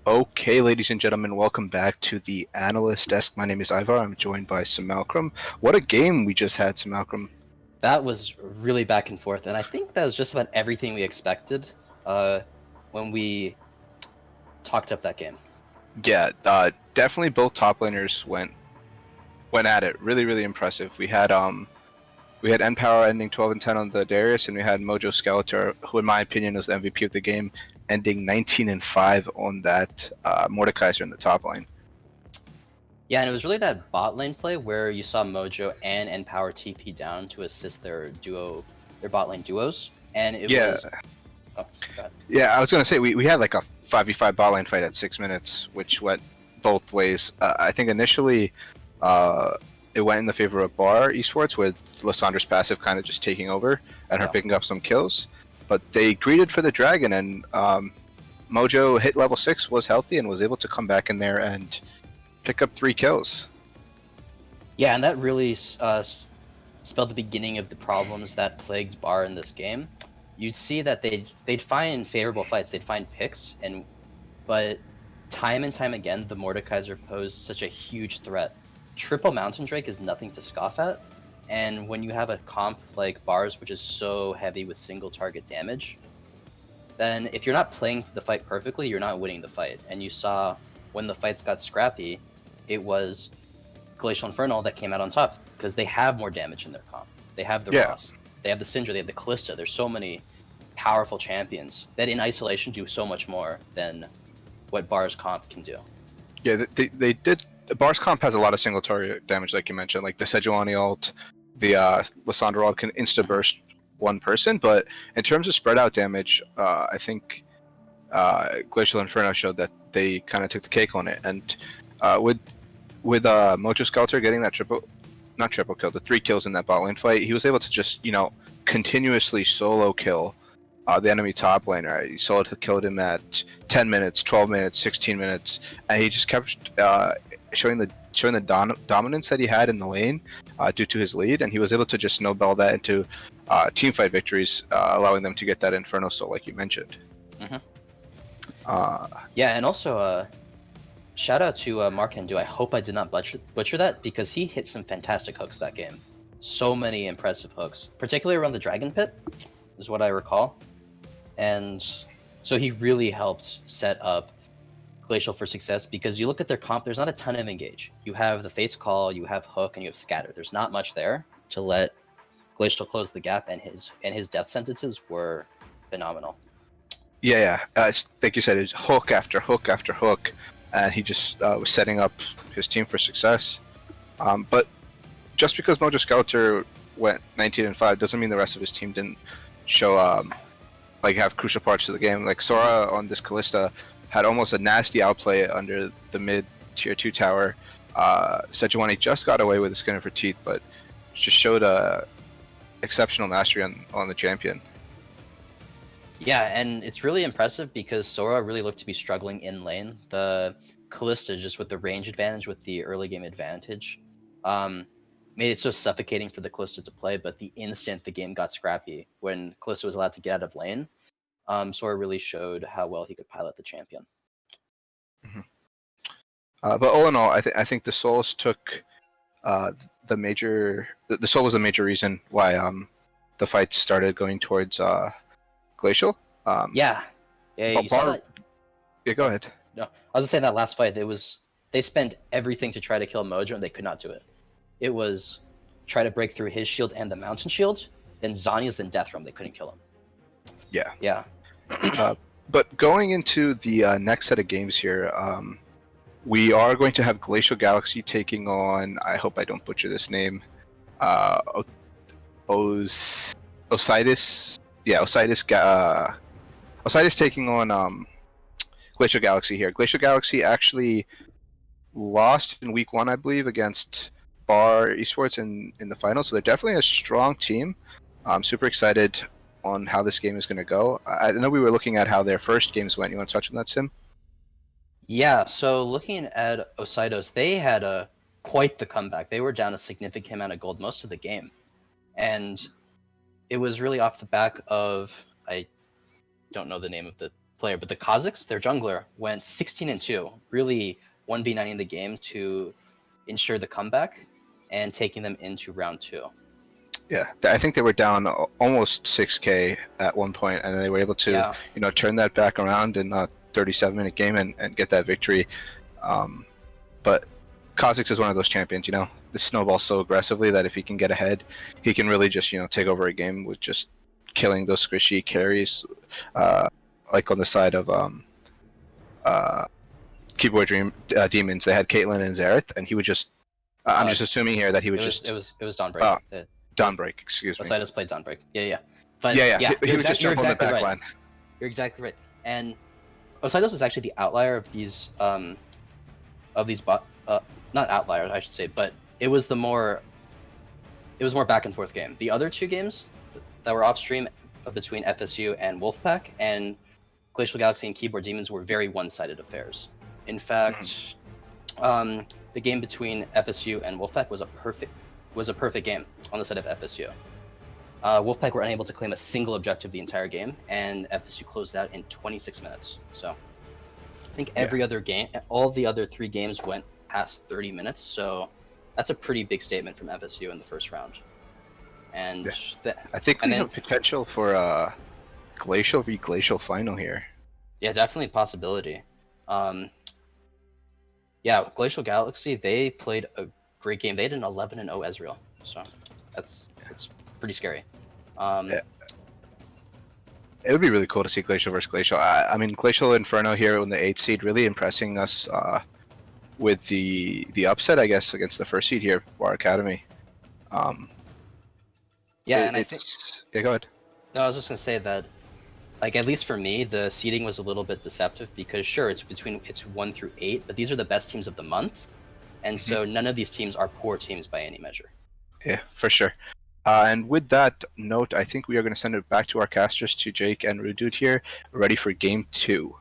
Okay, ladies and gentlemen, welcome back to the Analyst Desk. My name is Ivar. I'm joined by Malcolm. What a game we just had, Malcolm. That was really back and forth, and I think that was just about everything we expected when we talked up that game. Yeah, definitely both top laners went at it. Really, really impressive. We had N-Power ending 12-10 on the Darius, and we had Mojo Skeletor, who in my opinion was the MVP of the game, ending 19-5 on that Mordekaiser in the top lane. Yeah, and it was really that bot lane play where you saw Mojo and N-Power TP down to assist their bot lane duos, and it was. Oh, go ahead. Yeah, I was gonna say we had like a 5v5 bot lane fight at 6 minutes, which went both ways. I think initially it went in the favor of Bar Esports with Lissandra's passive kind of just taking over and her picking up some kills. But they greeted for the dragon, and Mojo hit level 6, was healthy, and was able to come back in there and pick up 3 kills. Yeah, and that really spelled the beginning of the problems that plagued Bar in this game. You'd see that they'd find favorable fights, they'd find picks, but time and time again, the Mordekaiser posed such a huge threat. Triple Mountain Drake is nothing to scoff at, and when you have a comp like Bar's, which is so heavy with single target damage, then if you're not playing the fight perfectly, you're not winning the fight. And you saw when the fights got scrappy, it was Glacial Infernal that came out on top because they have more damage in their comp. They have the Ross, they have the Syndra, they have the Callista. There's so many powerful champions that in isolation do so much more than what Bar's comp can do. Yeah, they did. Bar's comp has a lot of single target damage, like you mentioned, like the Sejuani ult, the Lissandra ult can insta burst one person, but in terms of spread out damage, I think Glacial Inferno showed that they kind of took the cake on it, and with Mojo Skeletor getting that not triple kill, the 3 kills in that bot lane fight, he was able to just continuously solo kill the enemy top laner. You saw it killed him at 10 minutes, 12 minutes, 16 minutes, and he just kept showing the dominance that he had in the lane due to his lead, and he was able to just snowball that into team fight victories, allowing them to get that Inferno Soul, like you mentioned. Mm-hmm. Yeah, and also shout out to Mark Hindu. I hope I did not butcher that, because he hit some fantastic hooks that game. So many impressive hooks, particularly around the Dragon Pit, is what I recall. And so he really helped set up Glacial for success, because you look at their comp, there's not a ton of engage. You have the Fate's Call, you have Hook, and you have Scatter. There's not much there to let Glacial close the gap, and his death sentences were phenomenal. Yeah. Like you said, it's hook after hook after hook, and he just was setting up his team for success. But just because Mojo Skeletor went 19-5 doesn't mean the rest of his team didn't show have crucial parts to the game. Like Sora on this Callista had almost a nasty outplay under the mid tier 2 tower. Sejuani just got away with the skin of her teeth, but just showed exceptional mastery on the champion. Yeah, and it's really impressive because Sora really looked to be struggling in lane. The Callista, just with the range advantage, with the early game advantage, made it so suffocating for the Callista to play. But the instant the game got scrappy, when Callista was allowed to get out of lane, Sora really showed how well he could pilot the champion. Mm-hmm. But all in all, I think the Souls took the major. The Soul was the major reason why the fight started going towards Glacial. Yeah, you saw that. Yeah, go ahead. No, I was just saying that last fight, they spent everything to try to kill Mojo, and they could not do it. It was try to break through his shield and the mountain shield, then Zanya's, then Death Realm. They couldn't kill him. Yeah. But going into the next set of games here, we are going to have Glacial Galaxy taking on, I hope I don't butcher this name, Ositos. Yeah, Ositos taking on Glacial Galaxy here. Glacial Galaxy actually lost in week 1, I believe, against Bar Esports in the finals, so they're definitely a strong team. I'm super excited on how this game is going to go. I know we were looking at how their first games went. You want to touch on that, Sim? Yeah, so looking at Ositos, they had quite the comeback. They were down a significant amount of gold most of the game. And it was really off the back of, I don't know the name of the player. But the Kazakhs, their jungler, went 16-2, really 1v9 in the game to ensure the comeback and taking them into round 2. Yeah, I think they were down almost 6K at one point, and they were able to, turn that back around in a 37-minute game and get that victory. But Kha'Zix is one of those champions, the snowballs so aggressively that if he can get ahead, he can really just, take over a game with just killing those squishy carries, like on the side of Keyboard Demons. They had Caitlyn and Xerath, and he would just. I'm just assuming here that he would It was Dawnbreak. Dawnbreak, excuse me. Ositos played Dawnbreak. Yeah. But he would just jump on the back line. You're exactly right. And Ositos was actually the outlier of these not outliers, I should say, but it was more back and forth game. The other 2 games that were off stream between FSU and Wolfpack and Glacial Galaxy and Keyboard Demons were very one-sided affairs. In fact, the game between FSU and Wolfpack was a perfect game on the side of FSU. Wolfpack were unable to claim a single objective the entire game, and FSU closed out in 26 minutes. So I think every other game, all the other 3 games went past 30 minutes. So that's a pretty big statement from FSU in the first round. And I think we have potential for a Glacial v Glacial final here. Yeah, definitely a possibility. Glacial Galaxy, they played a great game. They had an 11-0 Ezreal, so that's pretty scary. It would be really cool to see Glacial versus Glacial. I mean, Glacial Inferno here in the 8th seed, really impressing us with the upset, I guess, against the 1st seed here, War Academy. I think. Yeah, go ahead. No, I was just gonna say that, like, at least for me, the seeding was a little bit deceptive because sure, it's 1 through 8, but these are the best teams of the month, and so none of these teams are poor teams by any measure. Yeah, for sure. And with that note, I think we are going to send it back to our casters, to Jake and Rudude here, ready for Game 2.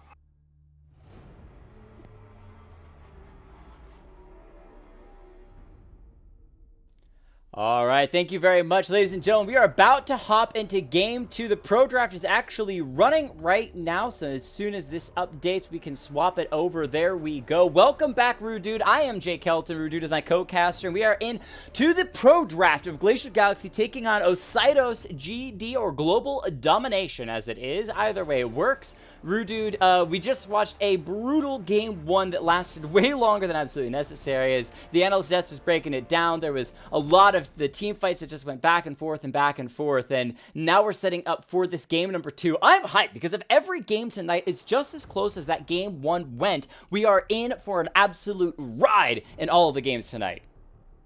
All right, thank you very much, ladies and gentlemen. We are about to hop into Game 2. The Pro Draft is actually running right now, so as soon as this updates, we can swap it over. There we go. Welcome back, Rudude. I am Jake Kelton. Rudude is my co-caster, and we are in to the Pro Draft of Glacial Galaxy taking on Ositos GD, or Global Domination, as it is. Either way, it works. Rudude, we just watched a brutal Game 1 that lasted way longer than absolutely necessary, as the analyst desk was breaking it down. There was a lot of the team fights that just went back and forth, and now we're setting up for this game number 2. I'm hyped because if every game tonight is just as close as that Game 1 went, we are in for an absolute ride in all of the games tonight.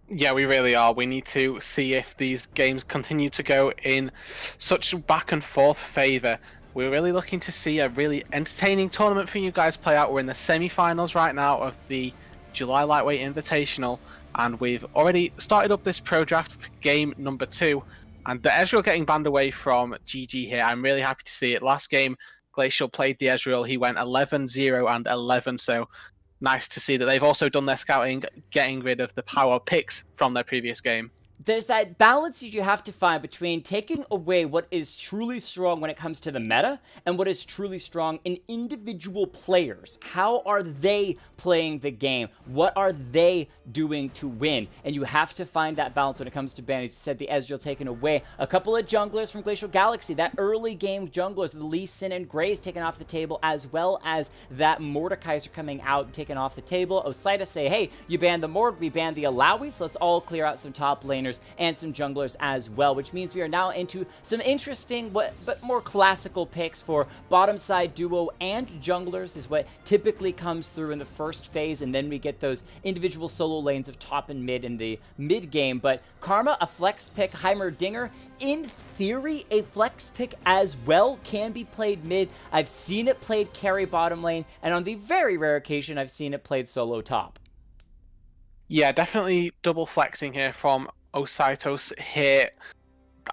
Yeah, we really are. We need to see if these games continue to go in such back and forth favor. We're really looking to see a really entertaining tournament for you guys play out. We're in the semi-finals right now of the July Lightweight Invitational, and we've already started up this Pro Draft game number 2, and the Ezreal getting banned away from GG here. I'm really happy to see it. Last game, Glacial played the Ezreal. He went 11-0 and 11, so nice to see that they've also done their scouting, getting rid of the power picks from their previous game. There's that balance that you have to find between taking away what is truly strong when it comes to the meta and what is truly strong in individual players. How are they playing the game? What are they doing to win? And you have to find that balance when it comes to banning. You said the Ezreal taken away. A couple of junglers from Glacial Galaxy, that early game junglers, the Lee Sin and Graves taken off the table, as well as that Mordekaiser coming out and taken off the table. Ositos say, hey, you banned the Mord, we banned the Alawi, so let's all clear out some top laners and some junglers as well, which means we are now into some interesting but more classical picks for bottom side duo and junglers is what typically comes through in the first phase, and then we get those individual solo lanes of top and mid in the mid game. But Karma, a flex pick, Heimerdinger, in theory a flex pick as well, can be played mid. I've seen it played carry bottom lane, and on the very rare occasion I've seen it played solo top. Yeah, definitely double flexing here from Ositos here.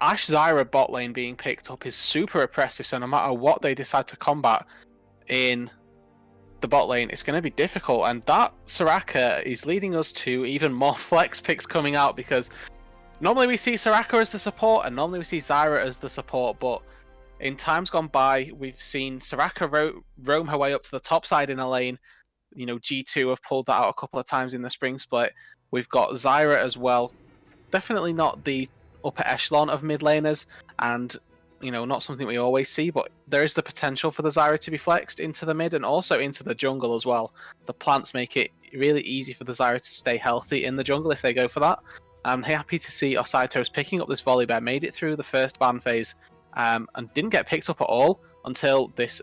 Ashe Zyra bot lane being picked up is super oppressive, so no matter what they decide to combat in the bot lane, it's going to be difficult. And that Soraka is leading us to even more flex picks coming out, because normally we see Soraka as the support and normally we see Zyra as the support, but In times gone by, we've seen Soraka roam her way up to the top side in a lane. You know, G2 have pulled that out a couple of times in the spring split. We've got Zyra as well. Definitely not the upper echelon of mid laners, and you know, not something we always see, but there is the potential for the Zyra to be flexed into the mid and also into the jungle as well. The plants make it really easy for the Zyra to stay healthy in the jungle if they go for that. I'm happy to see Ositos picking up this volley bear, made it through the first ban phase, and didn't get picked up at all until this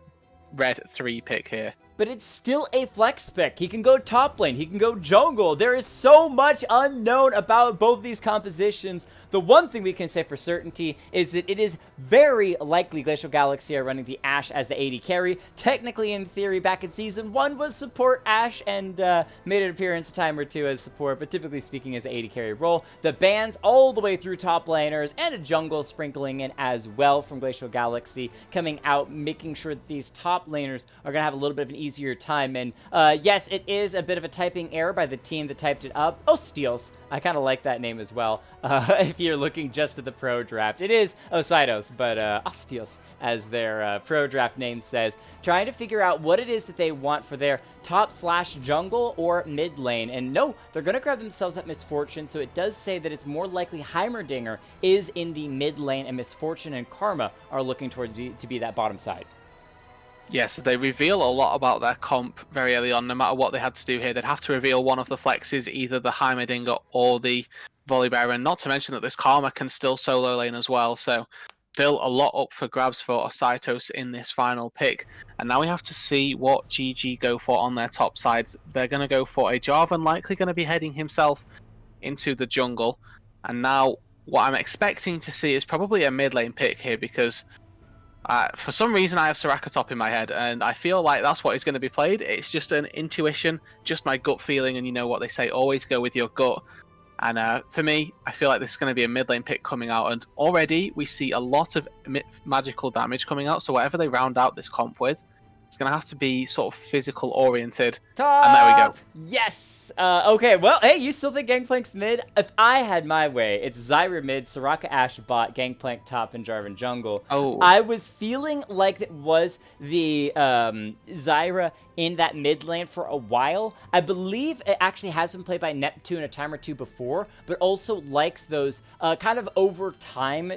red 3 pick here. But it's still a flex pick. He can go top lane, he can go jungle. There is so much unknown about both these compositions. The one thing we can say for certainty is that it is very likely Glacial Galaxy are running the Ashe as the AD carry. Technically, in theory, back in Season 1 was support Ashe and made an appearance a time or two as support, but typically speaking as the AD carry role. The bans all the way through top laners and a jungle sprinkling in as well from Glacial Galaxy, coming out, making sure that these top laners are going to have a little bit of an easier time. And yes, it is a bit of a typing error by the team that typed it up. Ositos. I kind of like that name as well. If you're looking just at the pro draft, it is Ositos, but Ositos, as their pro draft name says, trying to figure out what it is that they want for their top/jungle or mid lane. And no, they're going to grab themselves that Misfortune, so it does say that it's more likely Heimerdinger is in the mid lane and Misfortune and Karma are looking toward to be that bottom side. Yeah, so they reveal a lot about their comp very early on. No matter what they had to do here, they'd have to reveal one of the flexes, either the Heimerdinger or the Volley Bearer. And not to mention that this Karma can still solo lane as well. So still a lot up for grabs for Ositos in this final pick. And now we have to see what GG go for on their top sides. They're going to go for a Jarvan, likely going to be heading himself into the jungle. And now what I'm expecting to see is probably a mid lane pick here, because for some reason I have Soraka top in my head, and I feel like that's what is going to be played. It's just an intuition, just my gut feeling, and you know what they say, always go with your gut. And for me, I feel like this is going to be a mid lane pick coming out, and already we see a lot of magical damage coming out, so whatever they round out this comp with, it's going to have to be sort of physical oriented. Top! And there we go. Yes! Okay, well, hey, you still think Gangplank's mid? If I had my way, it's Zyra mid, Soraka Ashe bot, Gangplank top, and Jarvan jungle. Oh. I was feeling like it was the Zyra in that mid lane for a while. I believe it actually has been played by Neptune a time or two before, but also likes those kind of over time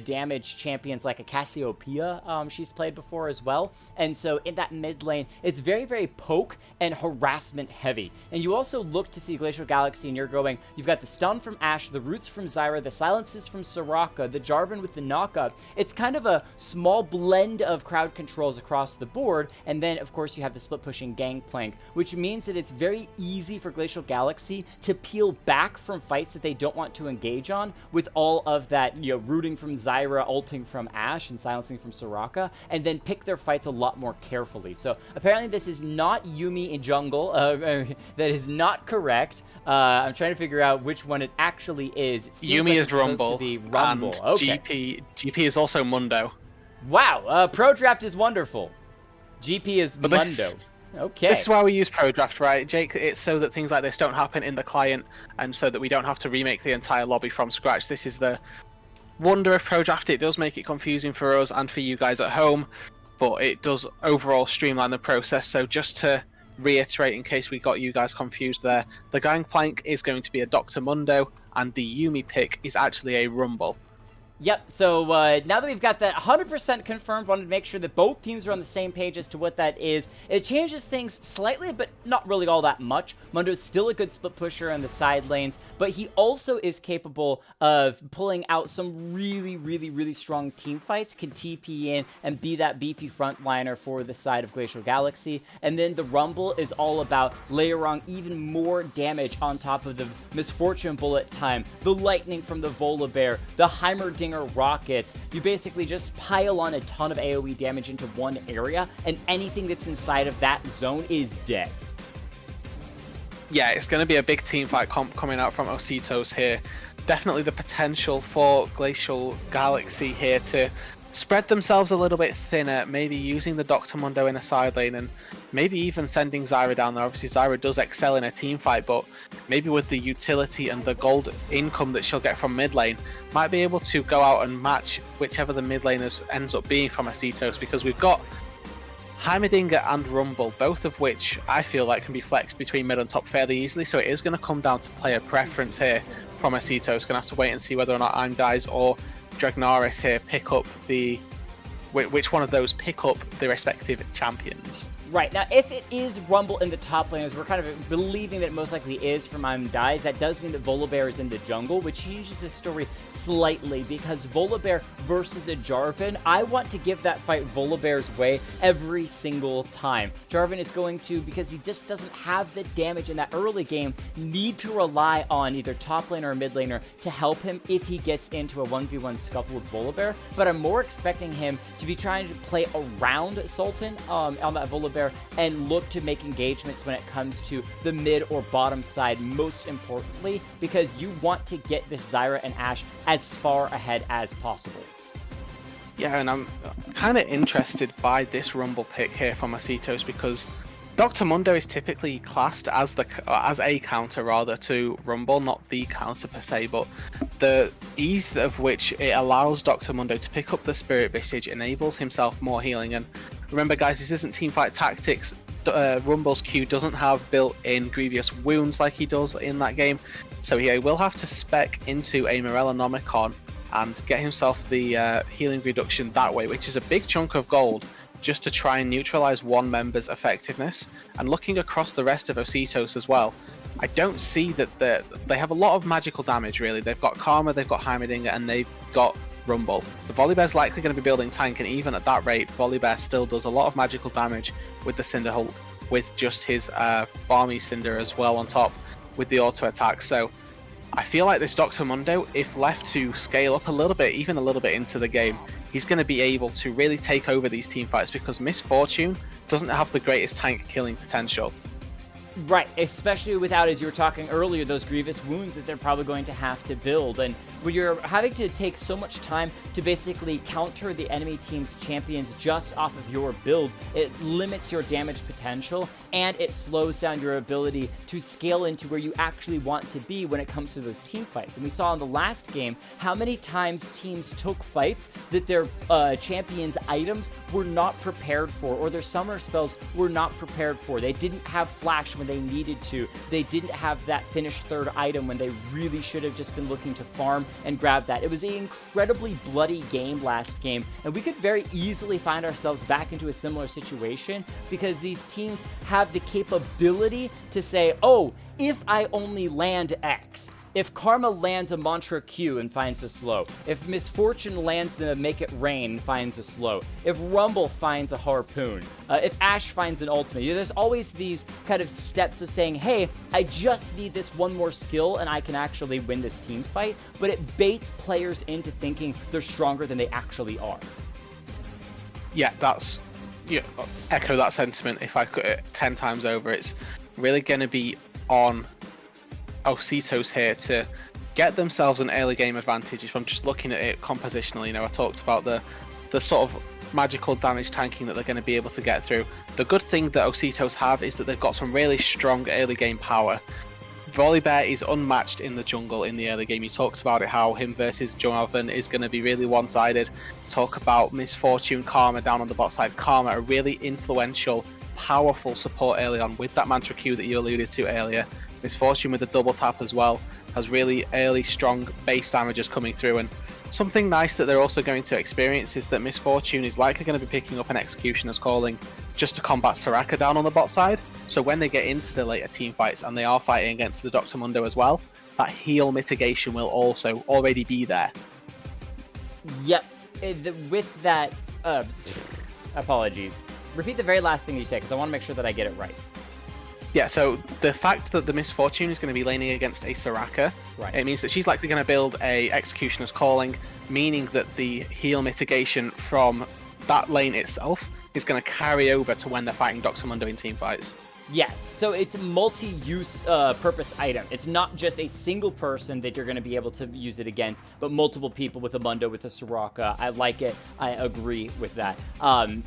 damage champions like a Cassiopeia she's played before as well. And so in that mid lane, it's very, very poke and harassment heavy. And you also look to see Glacial Galaxy and you're going, you've got the stun from Ashe, the roots from Zyra, the silences from Soraka, the Jarvan with the knockup. It's kind of a small blend of crowd controls across the board. And then, of course, you have the split pushing Gangplank, which means that it's very easy for Glacial Galaxy to peel back from fights that they don't want to engage on with all of that, you know, rooting from Zyra, ulting from Ashe, and silencing from Soraka, and then pick their fights a lot more carefully. So apparently this is not Yuumi in jungle. That is not correct. I'm trying to figure out which one it actually is. It seems Yuumi like is it's supposed Rumble, to be Rumble. and Okay. GP is also Mundo. Wow, Pro Draft is wonderful. GP is But Mundo. Okay. This is why we use Pro Draft, right, Jake? It's so that things like this don't happen in the client, and so that we don't have to remake the entire lobby from scratch. This is the wonder of Pro Draft. It does make it confusing for us and for you guys at home, but it does overall streamline the process. So just to reiterate, in case we got you guys confused there, the Gangplank is going to be a Dr. Mundo, and the Yuumi pick is actually a Rumble. Yep, so now that we've got that 100% confirmed, wanted to make sure that both teams are on the same page as to what that is. It changes things slightly, but not really all that much. Mundo's still a good split pusher in the side lanes, but he also is capable of pulling out some really, really, really strong team fights, can TP in and be that beefy frontliner for the side of Glacial Galaxy. And then the Rumble is all about layering even more damage on top of the Misfortune bullet time, the lightning from the Volibear, the Heimerdinger rockets. You basically just pile on a ton of AoE damage into one area, and anything that's inside of that zone is dead. Yeah, it's going to be a big team fight coming out from Ositos here. Definitely the potential for Glacial Galaxy here to spread themselves a little bit thinner, maybe using the Dr. Mundo in a side lane and maybe even sending Zyra down there. Obviously, Zyra does excel in a team fight, but maybe with the utility and the gold income that she'll get from mid lane, might be able to go out and match whichever the mid laners ends up being from Ositos, because we've got Heimerdinger and Rumble, both of which I feel like can be flexed between mid and top fairly easily, so it is going to come down to player preference here from Ositos. Going to have to wait and see whether or not Dies or Dragnaris here pick up which one of those pick up the respective champions. Right, now if it is Rumble in the top lane, as we're kind of believing that it most likely is from Dies, that does mean that Volibear is in the jungle, which changes the story slightly, because Volibear versus a Jarvan, I want to give that fight Volibear's way every single time. Jarvan is going to, because he just doesn't have the damage in that early game, need to rely on either top laner or mid laner to help him if he gets into a 1v1 scuffle with Volibear, but I'm more expecting him to be trying to play around Sultan on that Volibear and look to make engagements when it comes to the mid or bottom side, most importantly, because you want to get this Zyra and Ashe as far ahead as possible. Yeah, and I'm kind of interested by this Rumble pick here from Ositos, because Dr. Mundo is typically classed as a counter rather to Rumble, not the counter per se, but the ease of which it allows Dr. Mundo to pick up the Spirit Visage enables himself more healing. And remember, guys, this isn't teamfight tactics. Rumble's Q doesn't have built-in grievous wounds like he does in that game, so he will have to spec into a Morellonomicon and get himself the healing reduction that way, which is a big chunk of gold, just to try and neutralize one member's effectiveness. And looking across the rest of Ositos as well, I don't see that they have a lot of magical damage, really. They've got Karma, they've got Heimerdinger, and they've got Rumble. The Volibear's likely going to be building tank, and even at that rate, Volibear still does a lot of magical damage with the Cinder Hulk, with just his Barmy Cinder as well on top with the auto attack. So I feel like this Dr. Mundo, if left to scale up a little bit, even a little bit into the game, he's going to be able to really take over these team fights, because Miss Fortune doesn't have the greatest tank killing potential. Right, especially without, as you were talking earlier, those grievous wounds that they're probably going to have to build. And when you're having to take so much time to basically counter the enemy team's champions just off of your build, it limits your damage potential, and it slows down your ability to scale into where you actually want to be when it comes to those team fights. And we saw in the last game how many times teams took fights that their champions' items were not prepared for, or their summer spells were not prepared for. They didn't have flash when they needed to. They didn't have that finished third item when they really should have just been looking to farm and grab that. It was an incredibly bloody game last game, and we could very easily find ourselves back into a similar situation, because these teams have the capability to say, oh, if I only land X, if Karma lands a Mantra Q and finds the slow, if Misfortune lands the Make It Rain and finds a slow, if Rumble finds a Harpoon, if Ashe finds an ultimate, there's always these kind of steps of saying, hey, I just need this one more skill and I can actually win this team fight, but it baits players into thinking they're stronger than they actually are. Yeah, echo that sentiment if I could 10 times over. It's really going to be on Ositos here to get themselves an early game advantage. If I'm just looking at it compositionally, I talked about the sort of magical damage tanking that they're going to be able to get through. The good thing that Ositos have is that they've got some really strong early game power. Volibear is unmatched in the jungle in the early game. You talked about it, how him versus Jarvan is going to be really one-sided. Talk about Misfortune, Karma down on the bot side. Karma, a really influential, powerful support early on with that Mantra Q that you alluded to earlier. Misfortune with the double tap as well has really early strong base damages coming through. And something nice that they're also going to experience is that Misfortune is likely going to be picking up an Executioner's Calling just to combat Soraka down on the bot side. So when they get into the later team fights and they are fighting against the Dr. Mundo as well, that heal mitigation will also already be there. Yep. With that, apologies. Repeat the very last thing you said, because I want to make sure that I get it right. Yeah, so the fact that the Misfortune is going to be laning against a Soraka, right, it means that she's likely going to build a Executioner's Calling, meaning that the heal mitigation from that lane itself is going to carry over to when they're fighting Dr. Mundo in team fights. Yes, so it's a multi-use purpose item. It's not just a single person that you're going to be able to use it against, but multiple people with a Mundo, with a Soraka. I like it. I agree with that.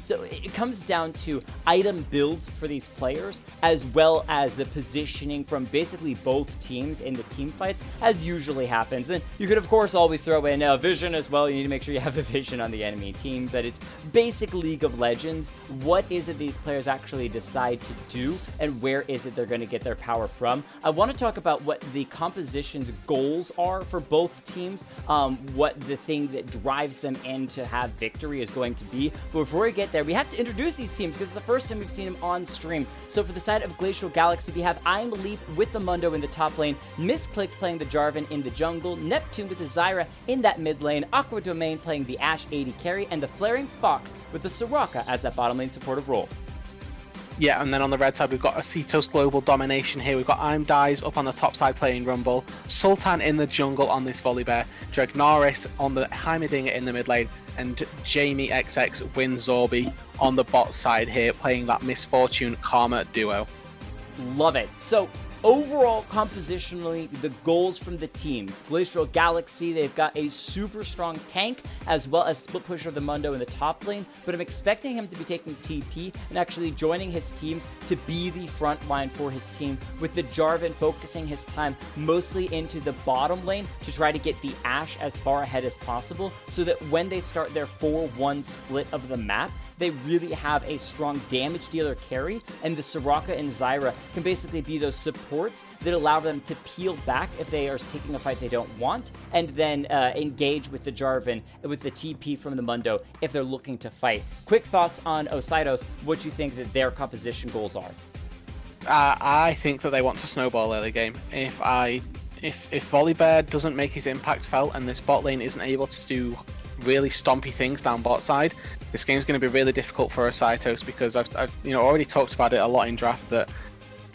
So it comes down to item builds for these players, as well as the positioning from basically both teams in the team fights, as usually happens. And you could, of course, always throw in vision as well. You need to make sure you have a vision on the enemy team, but it's basic League of Legends. What is it these players actually decide to do, and where is it they're going to get their power from? I want to talk about what the composition's goals are for both teams, what the thing that drives them in to have victory is going to be. But before we get there, we have to introduce these teams because it's the first time we've seen them on stream. So for the side of Glacial Galaxy, we have I'm Leap with the Mundo in the top lane, Misclicked playing the Jarvan in the jungle, Neptune with the Zyra in that mid lane, Aqua Domain playing the Ashe AD carry, and the Flaring Fox with the Soraka as that bottom lane supportive role. Yeah, and then on the red side, we've got Ositos global domination here. We've got I'm Dies up on the top side playing Rumble, Sultan in the jungle on this Volibear, Dragnaris on the Heimerdinger in the mid lane, and Jamie XX wins Zorbi on the bot side here, playing that Misfortune Karma duo. Love it. So overall, compositionally, the goals from the teams. Glacial Galaxy, they've got a super strong tank, as well as split pusher of the Mundo in the top lane, but I'm expecting him to be taking TP and actually joining his teams to be the front line for his team, with the Jarvan focusing his time mostly into the bottom lane to try to get the Ashe as far ahead as possible, so that when they start their 4-1 split of the map, they really have a strong damage dealer carry, and the Soraka and Zyra can basically be those supports that allow them to peel back if they are taking a fight they don't want, and then engage with the Jarvan with the TP from the Mundo if they're looking to fight. Quick thoughts on Ositos, what you think that their composition goals are? I think that they want to snowball early game. If Volibear doesn't make his impact felt and this bot lane isn't able to do really stompy things down bot side, this game's going to be really difficult for Ositos, because I've already talked about it a lot in draft, that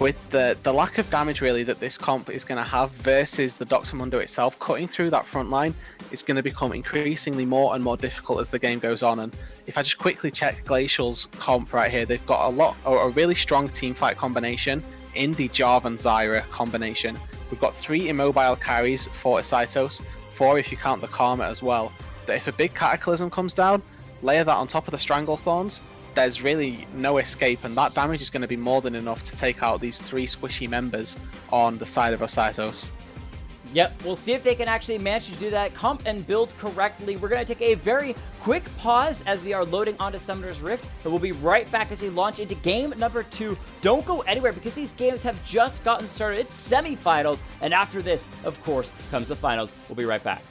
with the lack of damage really that this comp is going to have versus the Dr. Mundo itself, cutting through that front line is going to become increasingly more and more difficult as the game goes on. And if I just quickly check Glacial's comp right here, they've got a really strong team fight combination in the Jarvan Zyra combination. We've got 3 immobile carries for Ositos, 4 if you count the Karma as well. That if a big Cataclysm comes down, layer that on top of the Stranglethorns, there's really no escape, and that damage is going to be more than enough to take out these 3 squishy members on the side of Ositos. Yep, we'll see if they can actually manage to do that comp and build correctly. We're going to take a very quick pause as we are loading onto Summoner's Rift, and we'll be right back as we launch into game number 2. Don't go anywhere, because these games have just gotten started. It's semifinals, and after this, of course, comes the finals. We'll be right back.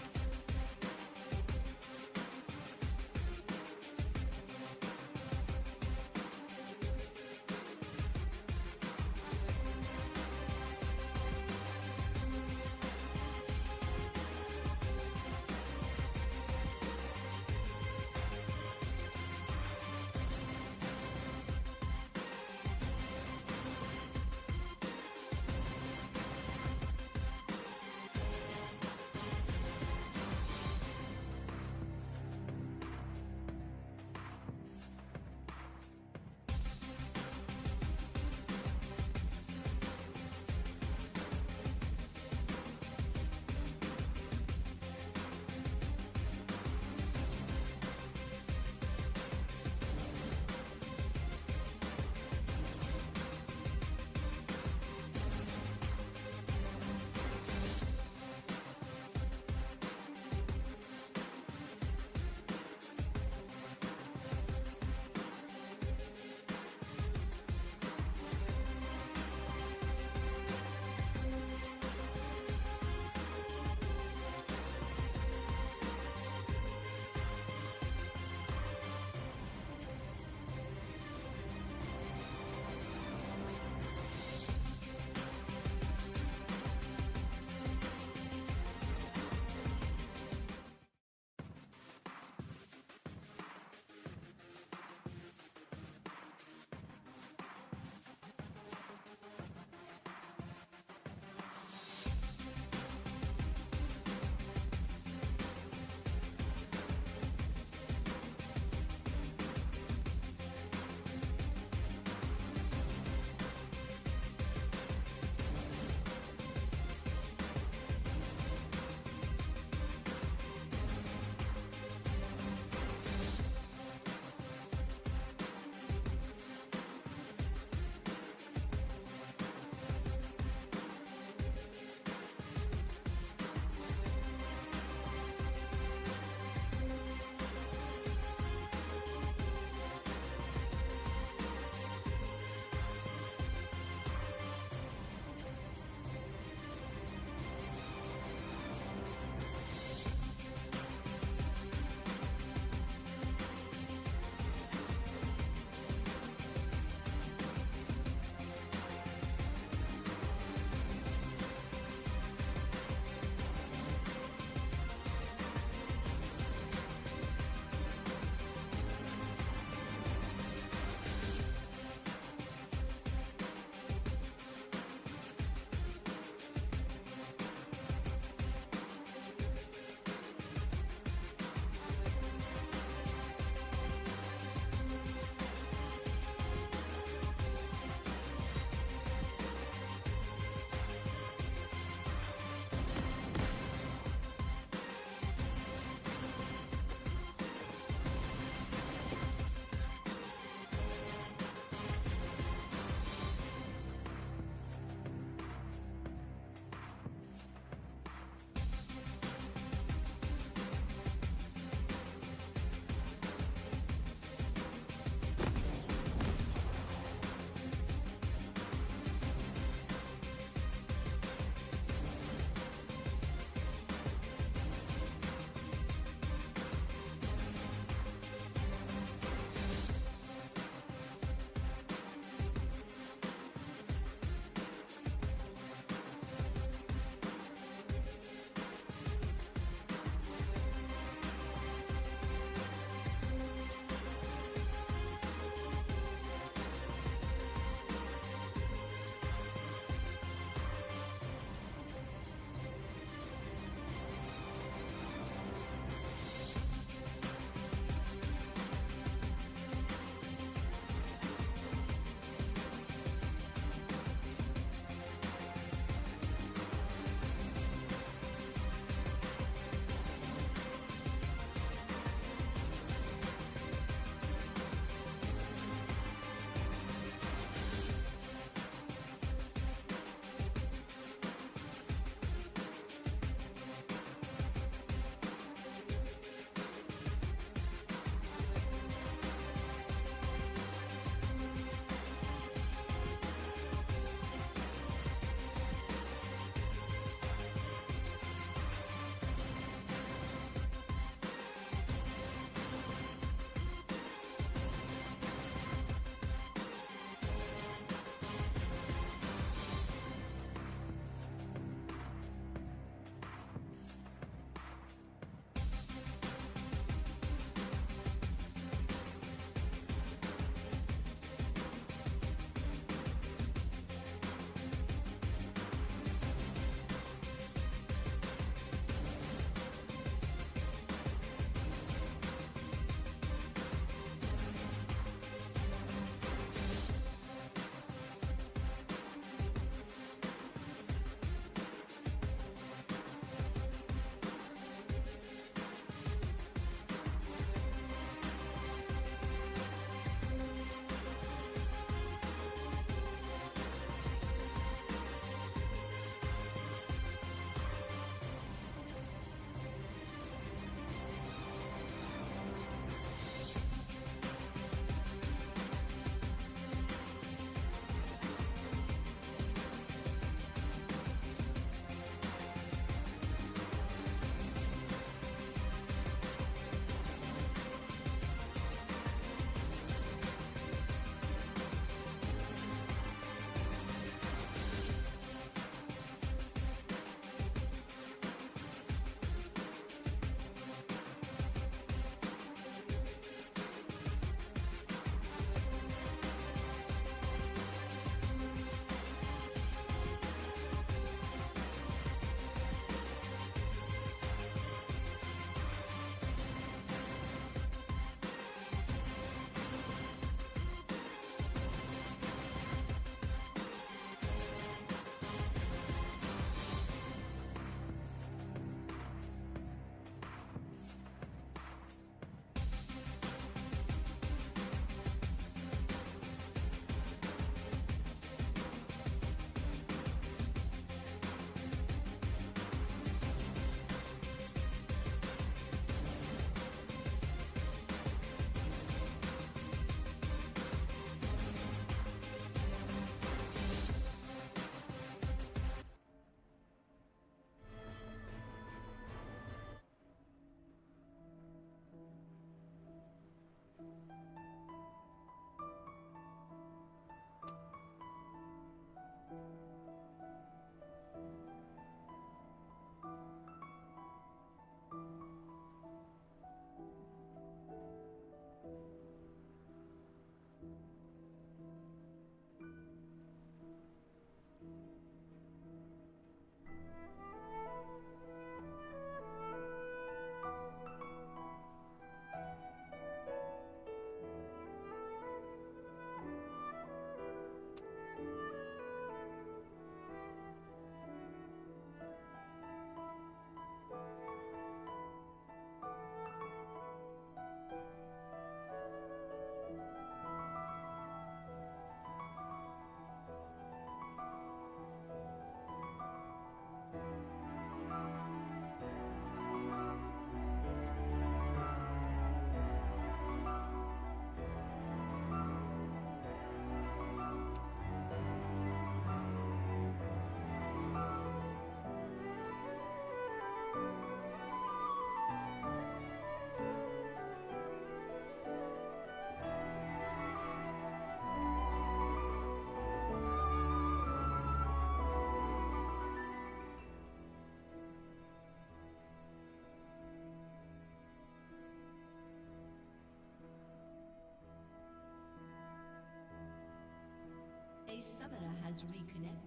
A summoner has reconnected.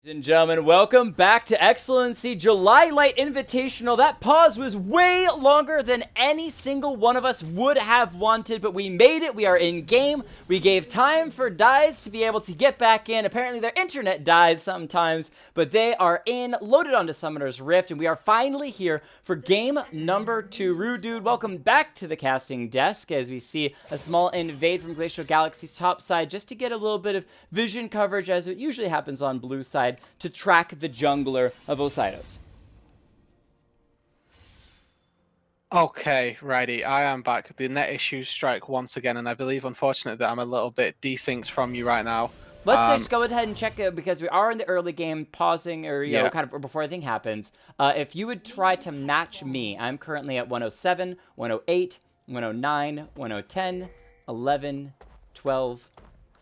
Ladies and gentlemen, welcome back to XLNC July Light Invitational. That pause was way longer than any single one of us would have wanted, but we made it. We are in game. We gave time for Dies to be able to get back in. Apparently their internet dies sometimes, but they are in, loaded onto Summoner's Rift, and we are finally here for game number 2. Rude Dude, welcome back to the casting desk as we see a small invade from Glacial Galaxy's top side just to get a little bit of vision coverage as it usually happens on blue side, to track the jungler of Ositos. Okay, righty, I am back. The net issues strike once again, and I believe, unfortunately, that I'm a little bit desynced from you right now. Let's just go ahead and check it because we are in the early game, pausing or you know, kind of before anything happens. If you would try to match me, I'm currently at 107, 108, 109, 110, 11, 12,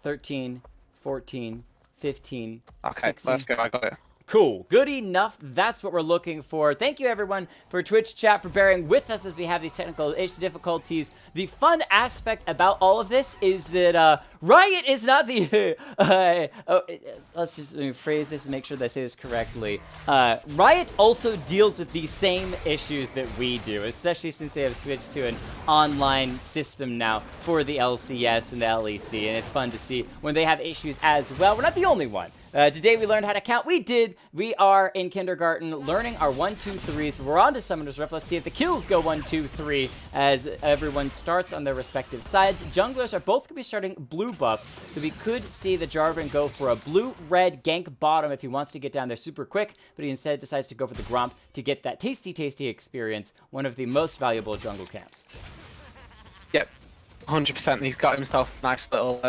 13, 14, 15, Okay, 16. let's go. I got it. Cool. Good enough. That's what we're looking for. Thank you, everyone, for Twitch chat, for bearing with us as we have these technical difficulties. The fun aspect about all of this is that Riot is not the... let me phrase this and make sure that I say this correctly. Riot also deals with the same issues that we do, especially since they have switched to an online system now for the LCS and the LEC, and it's fun to see when they have issues as well. We're not the only one. Today we learned how to count. We did. We are in kindergarten learning our 1, 2, 3s. We're on to Summoner's Rift. Let's see if the kills go 1, 2, 3 as everyone starts on their respective sides. Junglers are both going to be starting blue buff, so we could see the Jarvan go for a blue-red gank bottom if he wants to get down there super quick, but he instead decides to go for the Gromp to get that tasty, tasty experience, one of the most valuable jungle camps. Yep, 100%. He's got himself a nice little...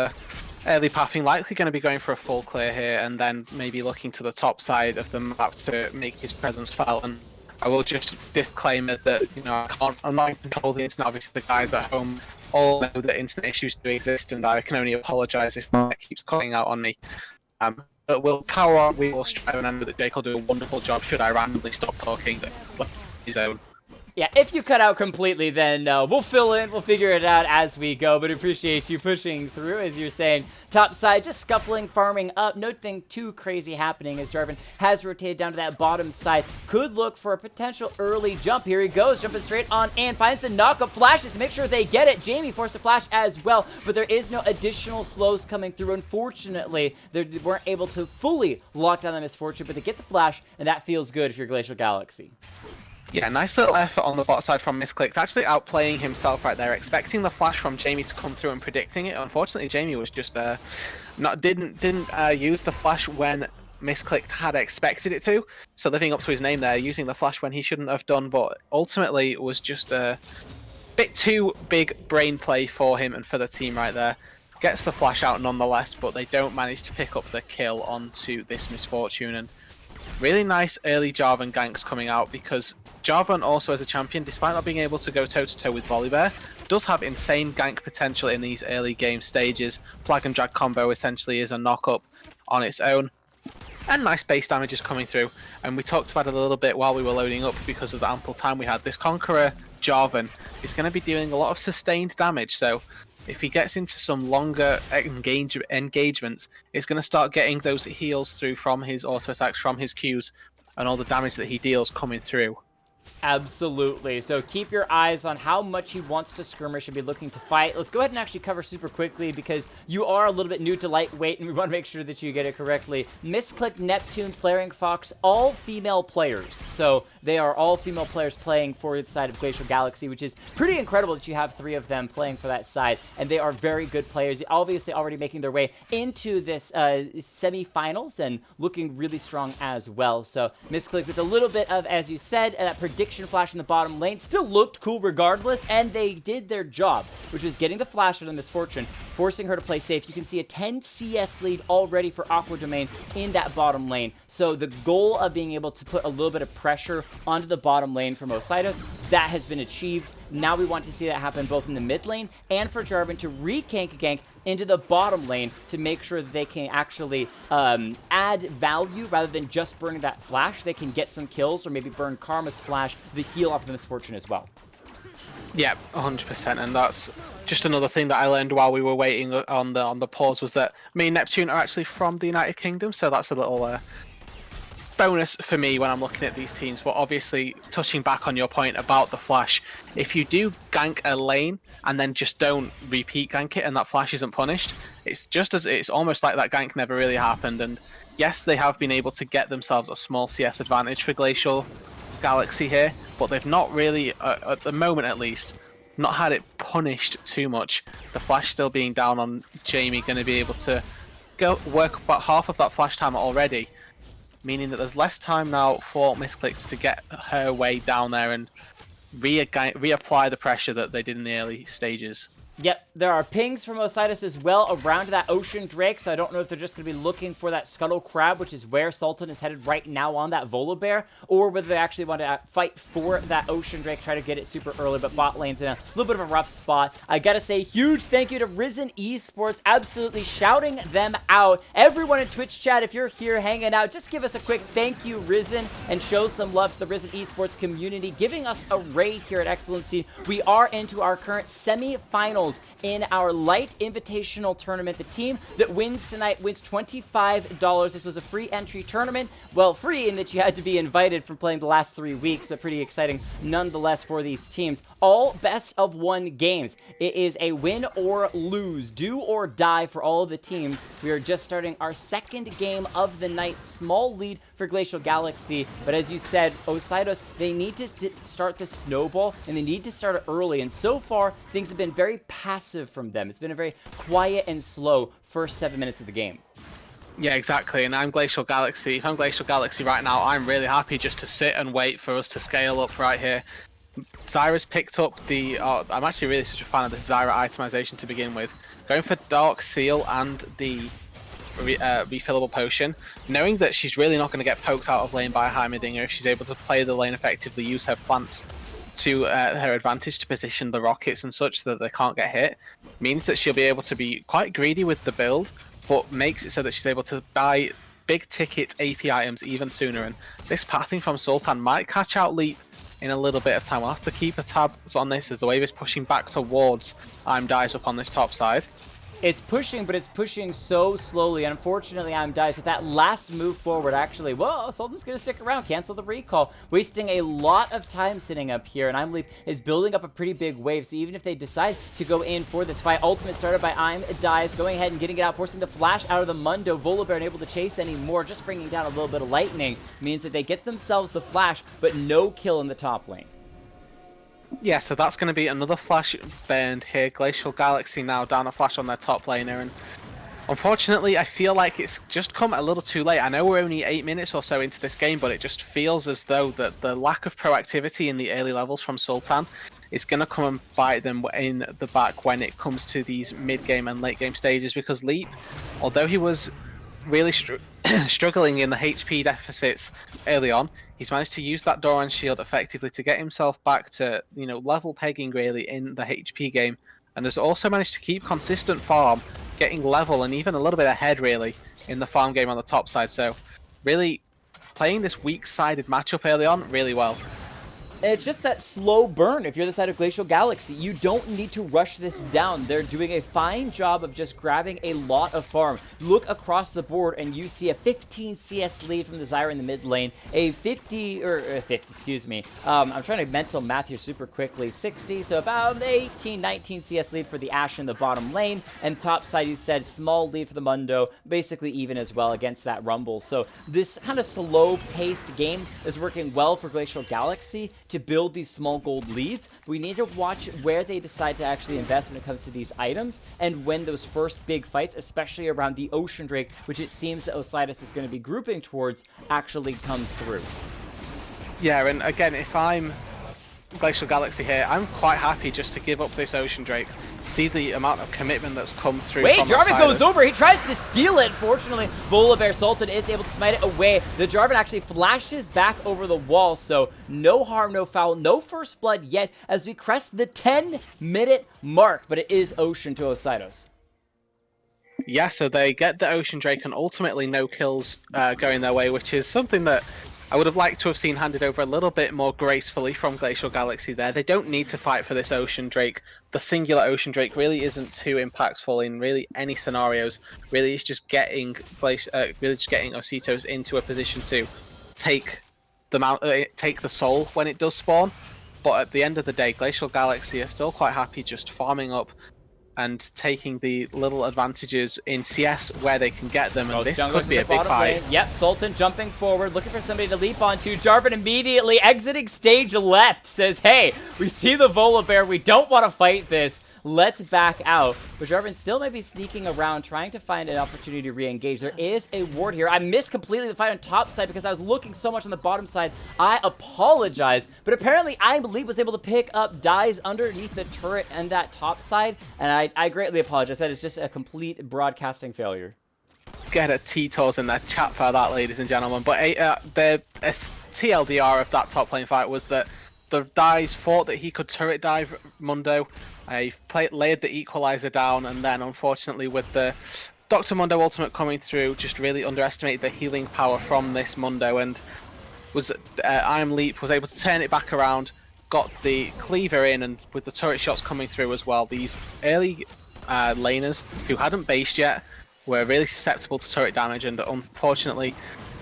early pathing, likely going to be going for a full clear here, and then maybe looking to the top side of the map to make his presence felt. And I will just disclaimer that, you know, I'm not in control of the internet. Obviously, the guys at home all know that internet issues do exist, and I can only apologise if my net keeps calling out on me. But we'll power on, we will strive, and I know that Jake will do a wonderful job should I randomly stop talking. His own. Yeah, if you cut out completely, then we'll fill in, we'll figure it out as we go, but appreciate you pushing through, as you're saying. Top side, just scuffling, farming up, nothing too crazy happening as Jarvan has rotated down to that bottom side. Could look for a potential early jump. Here he goes, jumping straight on and finds the knock-up flashes to make sure they get it. Jamie forced a flash as well, but there is no additional slows coming through. Unfortunately, they weren't able to fully lock down the misfortune, but they get the flash, and that feels good if you're Glacial Galaxy. Yeah, nice little effort on the bot side from Misclicks, actually outplaying himself right there, expecting the flash from Jamie to come through and predicting it. Unfortunately, Jamie was just didn't use the flash when Misclicked had expected it to. So living up to his name there, using the flash when he shouldn't have done, but ultimately it was just a bit too big brain play for him and for the team right there. Gets the flash out nonetheless, but they don't manage to pick up the kill onto this Misfortune. And really nice early Jarvan ganks coming out, because Jarvan also as a champion, despite not being able to go toe-to-toe with Volibear, does have insane gank potential in these early game stages. Flag and drag combo essentially is a knock-up on its own. And nice base damage is coming through. And we talked about it a little bit while we were loading up because of the ample time we had. This Conqueror Jarvan is going to be doing a lot of sustained damage, so if he gets into some longer engagements, it's going to start getting those heals through from his auto attacks, from his Qs, and all the damage that he deals coming through. Absolutely. So keep your eyes on how much he wants to skirmish and be looking to fight. Let's go ahead and actually cover super quickly, because you are a little bit new to lightweight and we want to make sure that you get it correctly. Misclick, Neptune, Flaring Fox, all female players. So they are all female players playing for the side of Glacial Galaxy, which is pretty incredible that you have 3 of them playing for that side. And they are very good players, obviously already making their way into this semi-finals and looking really strong as well. So Misclick with a little bit of, as you said, that prediction flash in the bottom lane still looked cool regardless, and they did their job, which was getting the flash on the Misfortune, forcing her to play safe. You can see a 10 CS lead already for Aqua Domain in that bottom lane. So the goal of being able to put a little bit of pressure onto the bottom lane from Ositos, that has been achieved. Now we want to see that happen both in the mid lane and for Jarvan to re-gank a gank into the bottom lane to make sure that they can actually add value rather than just burning that flash. They can get some kills or maybe burn Karma's flash, the heal off the Misfortune as well. Yeah, 100%, and that's just another thing that I learned while we were waiting on the pause, was that me and Neptune are actually from the United Kingdom, so that's a little bonus for me when I'm looking at these teams. But obviously, touching back on your point about the flash, if you do gank a lane and then just don't repeat gank it and that flash isn't punished, it's almost like that gank never really happened. And yes, they have been able to get themselves a small CS advantage for Glacial Galaxy here, but they've not really, at the moment at least, not had it punished too much. The flash still being down on Jamie, going to be able to go work about half of that flash time already, meaning that there's less time now for Misclicked to get her way down there and reapply the pressure that they did in the early stages. Yep, there are pings from Ositos as well around that Ocean Drake, so I don't know if they're just going to be looking for that Scuttle Crab, which is where Sultan is headed right now on that Volibear, or whether they actually want to fight for that Ocean Drake, try to get it super early, but bot lane's in a little bit of a rough spot. I gotta say, huge thank you to Risen Esports, absolutely shouting them out. Everyone in Twitch chat, if you're here hanging out, just give us a quick thank you, Risen, and show some love to the Risen Esports community, giving us a raid here at XLNC. We are into our current semi-finals in our light invitational tournament. The team that wins tonight wins $25. This was a free entry tournament. Well, free in that you had to be invited from playing the last 3 weeks, but pretty exciting nonetheless for these teams. All best of 1 games. It is a win or lose, do or die for all of the teams. We are just starting our 2nd game of the night. Small lead for Glacial Galaxy, but as you said, Ositos, they need to start the snowball, and they need to start it early, and so far, things have been very passive from them. It's been a very quiet and slow first 7 minutes of the game. Yeah, exactly, and I'm Glacial Galaxy. If I'm Glacial Galaxy right now, I'm really happy just to sit and wait for us to scale up right here. Zyra's picked up the... I'm actually really such a fan of the Zyra itemization to begin with. Going for Dark Seal and the refillable potion, knowing that she's really not going to get poked out of lane by a Heimerdinger if she's able to play the lane effectively, use her plants to her advantage to position the rockets and such so that they can't get hit, means that she'll be able to be quite greedy with the build, but makes it so that she's able to buy big ticket AP items even sooner. And this pathing from Sultan might catch out Leap in a little bit of time. We'll have to keep a tab on this as the wave is pushing back towards Dice up on this top side. It's pushing, but it's pushing so slowly. Unfortunately, Dice with that last move forward, actually, whoa, Sultan's going to stick around, cancel the recall, wasting a lot of time sitting up here, and Imleaf is building up a pretty big wave, so even if they decide to go in for this fight, ultimate started by Dice, going ahead and getting it out, forcing the flash out of the Mundo. Volibear unable to chase anymore, just bringing down a little bit of lightning, means that they get themselves the flash, but no kill in the top lane. Yeah, so that's going to be another flash burned here. Glacial Galaxy now down a flash on their top laner, and Unfortunately, I feel like it's just come a little too late. I know we're only 8 minutes or so into this game, but it just feels as though that the lack of proactivity in the early levels from Sultan is going to come and bite them in the back when it comes to these mid-game and late-game stages, because Leap, although he was really struggling in the HP deficits early on, he's managed to use that Doran shield effectively to get himself back to, you know, level pegging really in the HP game, and has also managed to keep consistent farm, getting level and even a little bit ahead really in the farm game on the top side. So really playing this weak-sided matchup early on really well. It's just that slow burn. If you're the side of Glacial Galaxy, you don't need to rush this down. They're doing a fine job of just grabbing a lot of farm. Look across the board and you see a 15 CS lead from the Zyra in the mid lane, a 50, excuse me. I'm trying to mental math here super quickly. 60, so about 18, 19 CS lead for the Ashe in the bottom lane, and top side you said small lead for the Mundo, basically even as well against that Rumble. So this kind of slow-paced game is working well for Glacial Galaxy to build these small gold leads. We need to watch where they decide to actually invest when it comes to these items and when those first big fights, especially around the Ocean Drake, which it seems that Ositos is going to be grouping towards, actually comes through. Yeah, and again, if I'm Glacial Galaxy here, I'm quite happy just to give up this Ocean Drake. See the amount of commitment that's come through. Wait, from Jarvan Ositos. goes over. He tries to steal it. Fortunately, Volibear Sultan is able to smite it away. The Jarvan actually flashes back over the wall, so no harm, no foul, no first blood yet as we crest the 10-minute mark, but it is Ocean to Ositos. Yeah, so they get the Ocean Drake and ultimately no kills going their way, which is something that I would have liked to have seen handed over a little bit more gracefully from Glacial Galaxy there. They don't need to fight for this Ocean Drake. The singular Ocean Drake really isn't too impactful in really any scenarios. Really, it's just getting Ositos into a position to take the soul when it does spawn. But at the end of the day, Glacial Galaxy are still quite happy just farming up and taking the little advantages in CS where they can get them, and this could be a big fight. Yep, Sultan jumping forward, looking for somebody to leap onto. Jarvan immediately exiting stage left, says, hey, we see the Volibear, we don't want to fight this, let's back out. But Jarvan still may be sneaking around, trying to find an opportunity to re-engage. There is a ward here. I missed completely the fight on top side because I was looking so much on the bottom side. I apologize, but apparently I believe was able to pick up dies underneath the turret and that top side, and I greatly apologize. That is just a complete broadcasting failure. Get a T-Toes in the chat for that, ladies and gentlemen. But the TLDR of that top lane fight was that the dies thought that he could turret dive Mundo. He layered the equalizer down, and then unfortunately with the Dr. Mundo ultimate coming through, just really underestimated the healing power from this Mundo, and was I'm Leap was able to turn it back around, got the cleaver in, and with the turret shots coming through as well, these early laners who hadn't based yet were really susceptible to turret damage, and unfortunately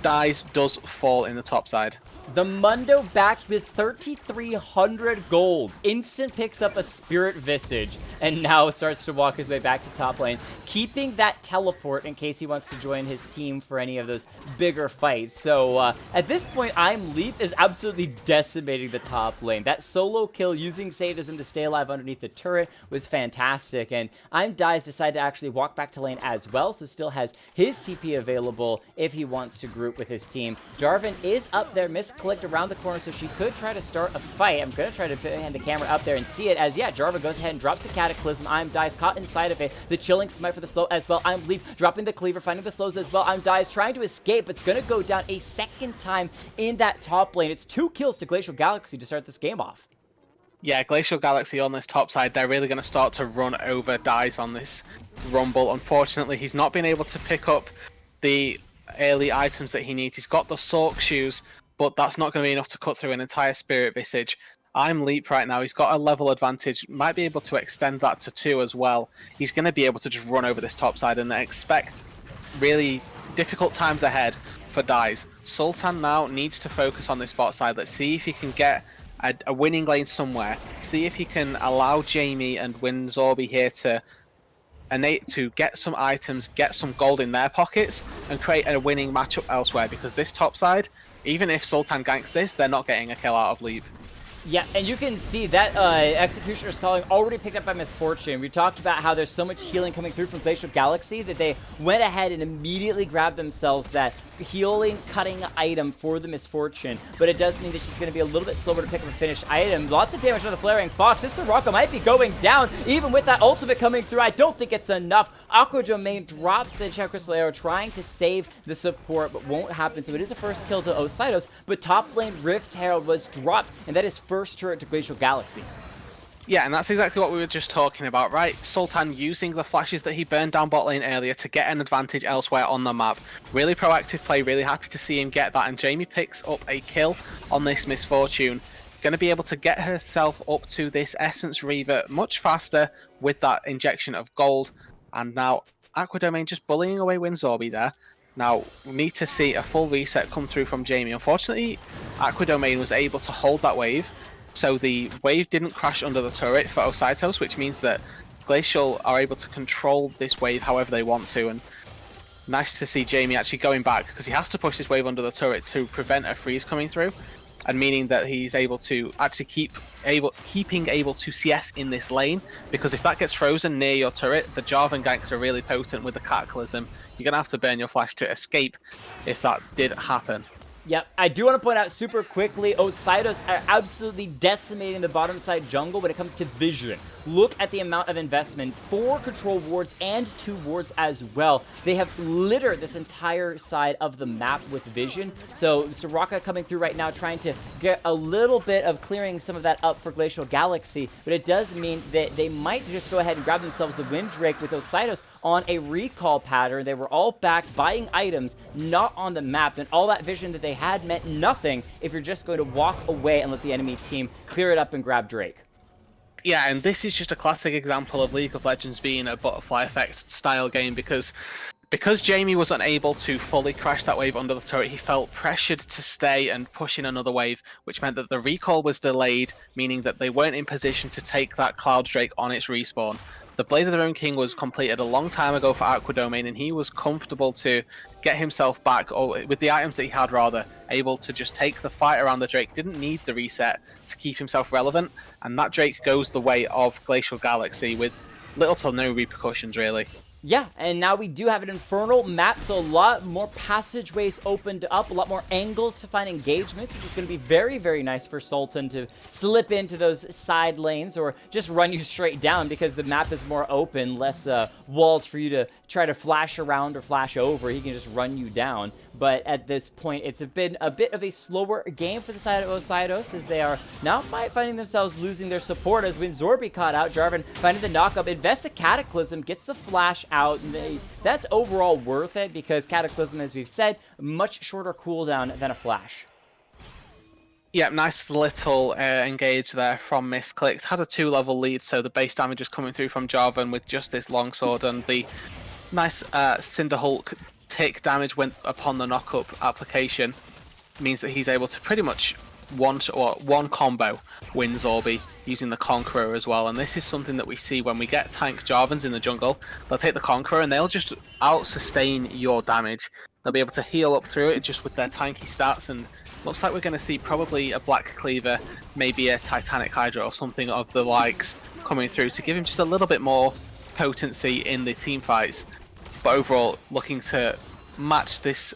dies does fall in the top side. The Mundo backed with 3,300 gold. Instant picks up a Spirit Visage and now starts to walk his way back to top lane, keeping that teleport in case he wants to join his team for any of those bigger fights. So at this point, I'm Leap is absolutely decimating the top lane. That solo kill using sadism to stay alive underneath the turret was fantastic, and I'm Dies decided to actually walk back to lane as well, so still has his TP available if he wants to group with his team. Jarvan is up there, misclicked around the corner, so she could try to start a fight. I'm going to try to hand the camera up there and see it as, yeah, Jarvan goes ahead and drops the Cataclysm. I'm Dies caught inside of it. The Chilling Smite for the slow as well. I'm Leap dropping the Cleaver, finding the slows as well. I'm Dies trying to escape. It's going to go down a second time in that top lane. It's 2 kills to Glacial Galaxy to start this game off. Yeah, Glacial Galaxy on this top side, they're really going to start to run over Dies on this Rumble. Unfortunately, he's not been able to pick up the early items that he needs. He's got the Sork shoes, but that's not going to be enough to cut through an entire Spirit Visage. I'm Leap right now. He's got a level advantage. Might be able to extend that to 2 as well. He's going to be able to just run over this top side and expect really difficult times ahead for Dies. Sultan now needs to focus on this bot side. Let's see if he can get a winning lane somewhere. See if he can allow Jamie and Winzorby here to get some items, get some gold in their pockets, and create a winning matchup elsewhere, because this top side, even if Sultan ganks this, they're not getting a kill out of Leap. Yeah, and you can see that Executioner's Calling already picked up by Misfortune. We talked about how there's so much healing coming through from Glacial Galaxy that they went ahead and immediately grabbed themselves that healing cutting item for the Misfortune. But it does mean that she's going to be a little bit slower to pick up a finished item. Lots of damage from the Flaring Fox. This Soraka might be going down, even with that ultimate coming through. I don't think it's enough. Aqua Domain drops the Crystal Arrow, trying to save the support, but won't happen. So it is a first kill to Ositos, but top lane Rift Herald was dropped, and that is first turret to Glacial Galaxy. Yeah, and that's exactly what we were just talking about, right? Sultan using the flashes that he burned down bot lane earlier to get an advantage elsewhere on the map. Really proactive play, really happy to see him get that, and Jamie picks up a kill on this Misfortune. Going to be able to get herself up to this Essence Reaver much faster with that injection of gold. And now Aqua Domain just bullying away Winzorby there. Now, we need to see a full reset come through from Jamie. Unfortunately, Aqua Domain was able to hold that wave, so the wave didn't crash under the turret for Ositos, which means that Glacial are able to control this wave however they want to. And nice to see Jamie actually going back, because he has to push this wave under the turret to prevent a freeze coming through, and meaning that he's able to actually keeping able to CS in this lane, because if that gets frozen near your turret, the Jarvan ganks are really potent with the Cataclysm. You're going to have to burn your flash to escape if that did happen. Yep, I do want to point out super quickly, Ositos are absolutely decimating the bottom side jungle when it comes to vision. Look at the amount of investment, 4 control wards and 2 wards as well. They have littered this entire side of the map with vision. So Soraka coming through right now, trying to get a little bit of clearing some of that up for Glacial Galaxy, but it does mean that they might just go ahead and grab themselves the Windrake with Ositos on a recall pattern. They were all back buying items, not on the map, and all that vision that they had meant nothing if you're just going to walk away and let the enemy team clear it up and grab Drake. Yeah, and this is just a classic example of League of Legends being a butterfly effect style game, because Jamie was unable to fully crash that wave under the turret, he felt pressured to stay and push in another wave, which meant that the recall was delayed, meaning that they weren't in position to take that Cloud Drake on its respawn. The Blade of the Ruined King was completed a long time ago for Aqua Domain, and he was comfortable to get himself back, or with the items that he had rather, able to just take the fight around the Drake, didn't need the reset to keep himself relevant, and that Drake goes the way of Glacial Galaxy with little to no repercussions really. Yeah, and now we do have an Infernal map, so a lot more passageways opened up, a lot more angles to find engagements, which is going to be very, very nice for Sultan to slip into those side lanes or just run you straight down, because the map is more open, less walls for you to try to flash around or flash over. He can just run you down. But at this point, it's been a bit of a slower game for the side of Ositos, as they are now finding themselves losing their support, as when Zorby caught out, Jarvan finding the knockup, invests the Cataclysm, gets the flash out, and that's overall worth it, because Cataclysm, as we've said, much shorter cooldown than a flash. Yeah, nice little engage there from Misclicked. Had a 2-level lead, so the base damage is coming through from Jarvan with just this longsword, and the nice Cinder Hulk tick damage went upon the knockup application means that he's able to pretty much one combo win Zorby using the Conqueror as well. And this is something that we see when we get tank Jarvans in the jungle. They'll take the Conqueror and they'll just out-sustain your damage. They'll be able to heal up through it just with their tanky stats, and looks like we're going to see probably a Black Cleaver, maybe a Titanic Hydra or something of the likes coming through to give him just a little bit more potency in the team fights. But overall, looking to match this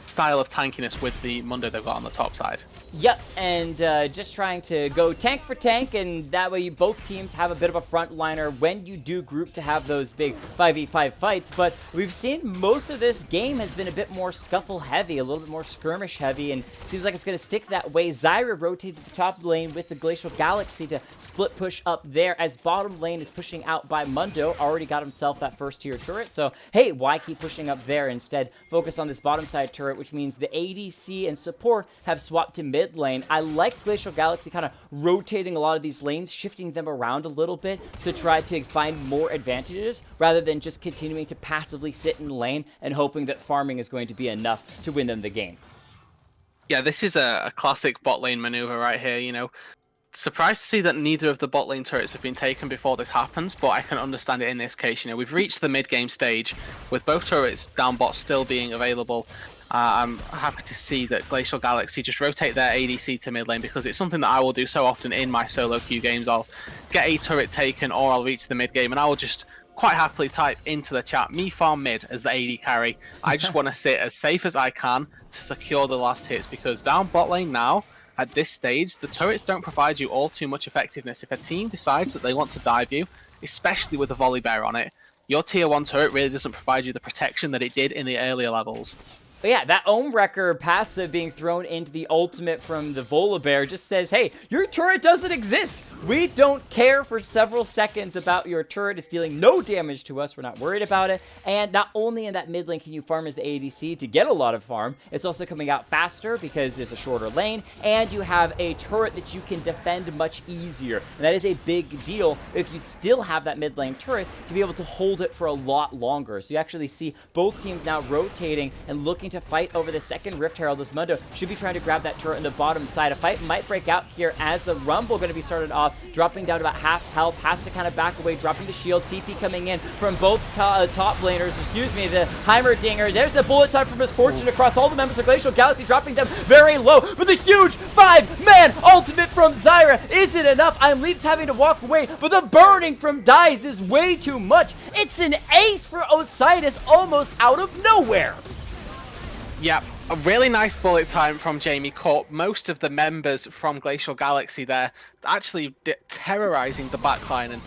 style of tankiness with the Mundo they've got on the top side. Yep, and just trying to go tank for tank, and that way both teams have a bit of a frontliner when you do group to have those big 5v5 fights. But we've seen most of this game has been a bit more scuffle heavy, a little bit more skirmish heavy, and seems like it's going to stick that way. Zyra rotated the top lane with the Glacial Galaxy to split push up there, as bottom lane is pushing out by Mundo. Already got himself that first tier turret, so hey, why keep pushing up there? Instead, focus on this bottom side turret, which means the ADC and support have swapped to mid lane. I like Glacial Galaxy kind of rotating a lot of these lanes, shifting them around a little bit to try to find more advantages, rather than just continuing to passively sit in lane and hoping that farming is going to be enough to win them the game. Yeah, this is a classic bot lane maneuver right here, you know. Surprised to see that neither of the bot lane turrets have been taken before this happens, but I can understand it in this case. You know, we've reached the mid-game stage with both turrets down bot still being available, I'm happy to see that Glacial Galaxy just rotate their ADC to mid lane, because it's something that I will do so often in my solo queue games. I'll get a turret taken or I'll reach the mid game and I will just quite happily type into the chat, me farm mid as the AD carry. I just want to sit as safe as I can to secure the last hits, because down bot lane now, at this stage, the turrets don't provide you all too much effectiveness. If a team decides that they want to dive you, especially with a volley bear on it, your tier 1 turret really doesn't provide you the protection that it did in the earlier levels. But yeah, that Ohm Wrecker passive being thrown into the ultimate from the Volibear just says, hey, your turret doesn't exist. We don't care for several seconds about your turret. It's dealing no damage to us. We're not worried about it. And not only in that mid lane can you farm as the ADC to get a lot of farm, it's also coming out faster because there's a shorter lane, and you have a turret that you can defend much easier. And that is a big deal if you still have that mid lane turret to be able to hold it for a lot longer. So you actually see both teams now rotating and looking to fight over the second Rift Herald, as Mundo should be trying to grab that turret on the bottom side. A fight might break out here as the Rumble going to be started off, dropping down to about half health, has to kind of back away, dropping the shield. TP coming in from both top laners, the Heimerdinger. There's the bullet time for Misfortune across all the members of Glacial Galaxy, dropping them very low, but the huge 5-man ultimate from Zyra isn't enough. Leaps having to walk away, but the burning from Dies is way too much. It's an ace for Ositos almost out of nowhere. Yep, a really nice bullet time from Jamie. Caught most of the members from Glacial Galaxy there, actually terrorizing the backline. And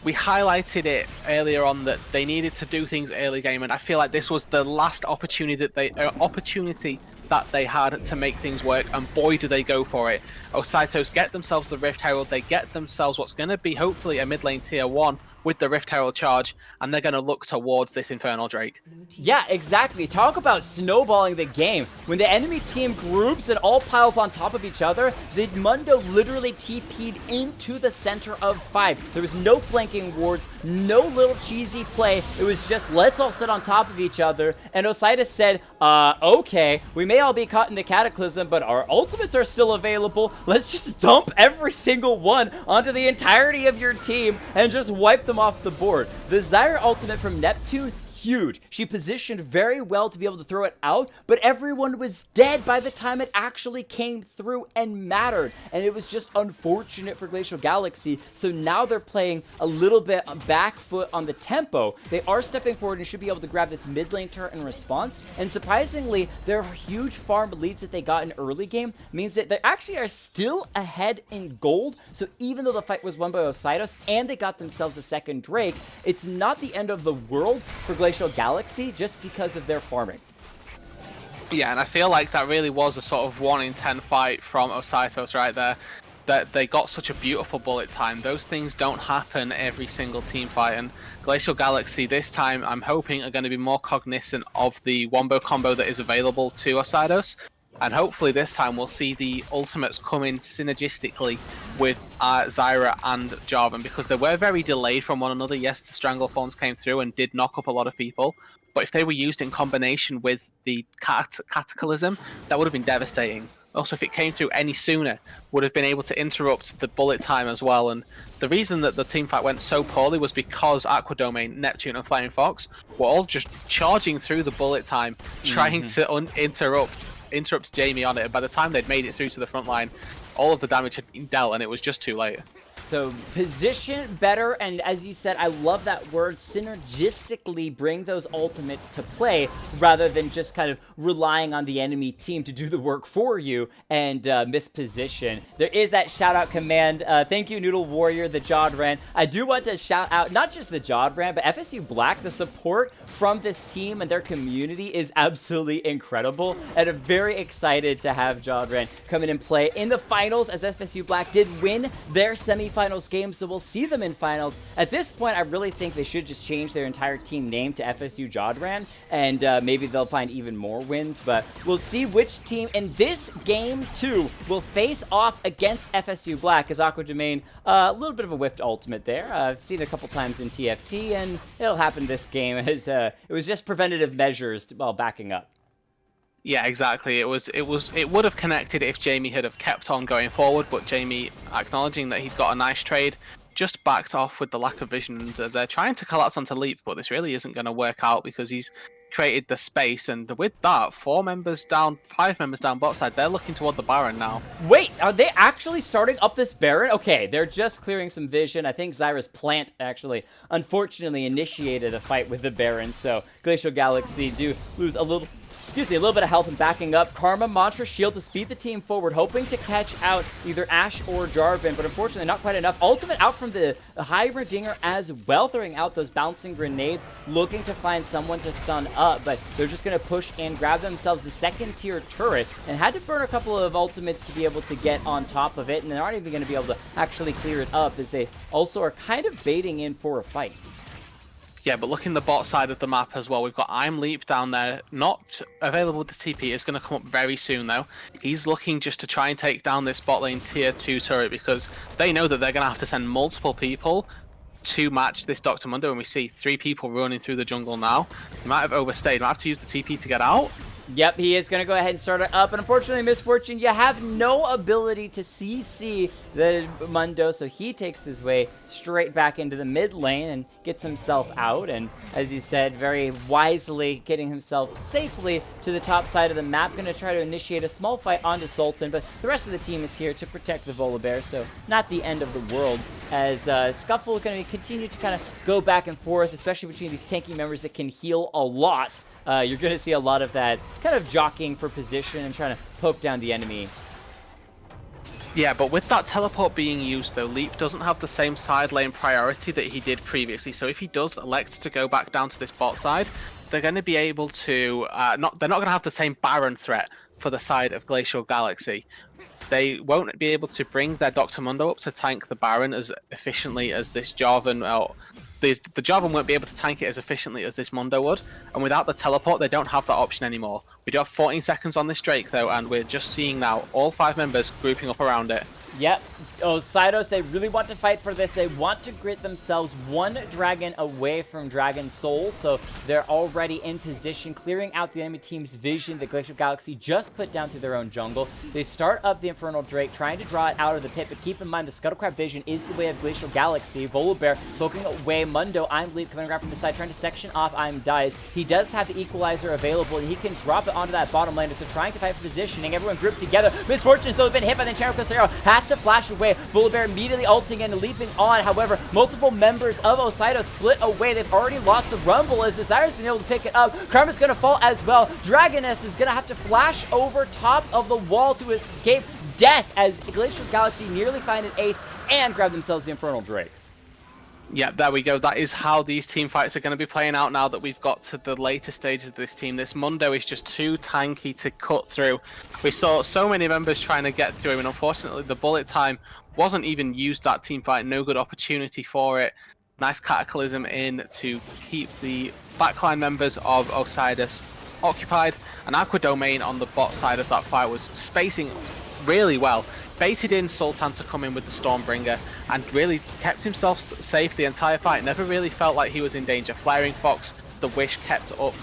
we highlighted it earlier on that they needed to do things early game, and I feel like this was the last opportunity that they had to make things work, and boy do they go for it. Ositos get themselves the Rift Herald, they get themselves what's going to be hopefully a mid lane tier 1 with the Rift Herald charge, and they're going to look towards this Infernal Drake. Yeah, exactly. Talk about snowballing the game. When the enemy team groups and all piles on top of each other, the Mundo literally TP'd into the center of 5. There was no flanking wards, no little cheesy play. It was just, let's all sit on top of each other. And Ositos said, okay, we may all be caught in the Cataclysm, but our ultimates are still available. Let's just dump every single one onto the entirety of your team and just wipe them off the board. The Zyra ultimate from Neptune, huge. She positioned very well to be able to throw it out, but everyone was dead by the time it actually came through and mattered. And it was just unfortunate for Glacial Galaxy. So now they're playing a little bit back foot on the tempo. They are stepping forward and should be able to grab this mid lane turret in response. And surprisingly, their huge farm leads that they got in early game means that they actually are still ahead in gold. So even though the fight was won by Ositos and they got themselves a second Drake, it's not the end of the world for Glacial Galaxy just because of their farming. Yeah, and I feel like that really was a sort of 1 in 10 fight from Ositos right there. That they got such a beautiful bullet time. Those things don't happen every single team fight, and Glacial Galaxy this time I'm hoping are going to be more cognizant of the wombo combo that is available to Ositos. And hopefully this time we'll see the ultimates come in synergistically with Zyra and Jarvan, because they were very delayed from one another. Yes, the Stranglethorns came through and did knock up a lot of people, but if they were used in combination with the Cataclysm, that would have been devastating. Also, if it came through any sooner, would have been able to interrupt the bullet time as well. And the reason that the team fight went so poorly was because Aqua Domain, Neptune and Flying Fox were all just charging through the bullet time, trying to interrupt Jamie on it, and by the time they'd made it through to the front line, all of the damage had been dealt and it was just too late. So position better, and as you said, I love that word, synergistically bring those ultimates to play rather than just kind of relying on the enemy team to do the work for you and misposition. There is that shout out command. Thank you, Noodle Warrior, the Jodran. I do want to shout out not just the Jodran, but FSU Black. The support from this team and their community is absolutely incredible, and I'm very excited to have Jodran come in and play in the finals, as FSU Black did win their semifinals game, so we'll see them in finals. At this point, I really think they should just change their entire team name to FSU Jodran, and maybe they'll find even more wins, but we'll see which team in this game 2 will face off against FSU Black, as Aqua Domain, a little bit of a whiffed ultimate there. I've seen it a couple times in TFT, and it'll happen this game, as it was just preventative measures while backing up. Yeah, exactly. It would have connected if Jamie had have kept on going forward, but Jamie, acknowledging that he'd got a nice trade, just backed off with the lack of vision. They're trying to collapse onto Leap, but this really isn't going to work out because he's created the space, and with that, 4 members down, 5 members down bot side, they're looking toward the Baron now. Wait, are they actually starting up this Baron? Okay, they're just clearing some vision. I think Zyra's plant actually, unfortunately, initiated a fight with the Baron, so Glacial Galaxy do lose a little bit of health and backing up. Karma, Mantra, Shield to speed the team forward, hoping to catch out either Ashe or Jarvan, but unfortunately not quite enough. Ultimate out from the Heimerdinger as well, throwing out those bouncing grenades, looking to find someone to stun up, but they're just going to push and grab themselves the second tier turret, and had to burn a couple of ultimates to be able to get on top of it, and they're not even going to be able to actually clear it up, as they also are kind of baiting in for a fight. Yeah, but looking the bot side of the map as well, we've got I'm Leap down there, not available with the TP. It's going to come up very soon though. He's looking just to try and take down this bot lane tier 2 turret, because they know that they're going to have to send multiple people to match this Dr. Mundo, and we see 3 people running through the jungle now. They might have overstayed, they might have to use the TP to get out. Yep, he is going to go ahead and start it up, and unfortunately, Misfortune, you have no ability to CC the Mundo, so he takes his way straight back into the mid lane and gets himself out, and as you said, very wisely getting himself safely to the top side of the map, going to try to initiate a small fight onto Sultan, but the rest of the team is here to protect the Volibear, so not the end of the world, as Scuffle is going to continue to kind of go back and forth, especially between these tanky members that can heal a lot. You're going to see a lot of that kind of jockeying for position and trying to poke down the enemy. Yeah, but with that teleport being used though, Leap doesn't have the same side lane priority that he did previously, so if he does elect to go back down to this bot side, they're going to be able to, they're not going to have the same Baron threat for the side of Glacial Galaxy. They won't be able to bring their Dr. Mundo up to tank the Baron as efficiently as this Jarvan, the Jarvan won't be able to tank it as efficiently as this Mundo would, and without the teleport, they don't have that option anymore. We do have 14 seconds on this Drake though, and we're just seeing now all 5 members grouping up around it. Yep. Ositos, they really want to fight for this. They want to grit themselves 1 dragon away from Dragon Soul, so they're already in position, clearing out the enemy team's vision that Glacial Galaxy just put down through their own jungle. They start up the Infernal Drake, trying to draw it out of the pit, but keep in mind the Scuttlecrab vision is the way of Glacial Galaxy. Volibear poking away Mundo. I'm Leap coming around from the side, trying to section off I'm Dies. He does have the Equalizer available, and he can drop it onto that bottom laner, so trying to fight for positioning. Everyone grouped together. Misfortune's though been hit by the Enchanted Cosero, has to flash away. Volibear immediately ulting and leaping on. However, multiple members of Ositos split away. They've already lost the Rumble as Desir's been able to pick it up. Karma's going to fall as well. Dragoness is going to have to flash over top of the wall to escape death as Glacial Galaxy nearly find an ace and grab themselves the Infernal Drake. Yeah, there we go. That is how these team fights are going to be playing out now that we've got to the later stages of this team. This Mundo is just too tanky to cut through. We saw so many members trying to get through him, and unfortunately the bullet time wasn't even used that team fight. No good opportunity for it. Nice Cataclysm in to keep the backline members of Ositos occupied. And Aqua Domain on the bot side of that fight was spacing really well. Baited in Sultan to come in with the Stormbringer and really kept himself safe the entire fight. Never really felt like he was in danger. Flaring Fox, the Wish kept up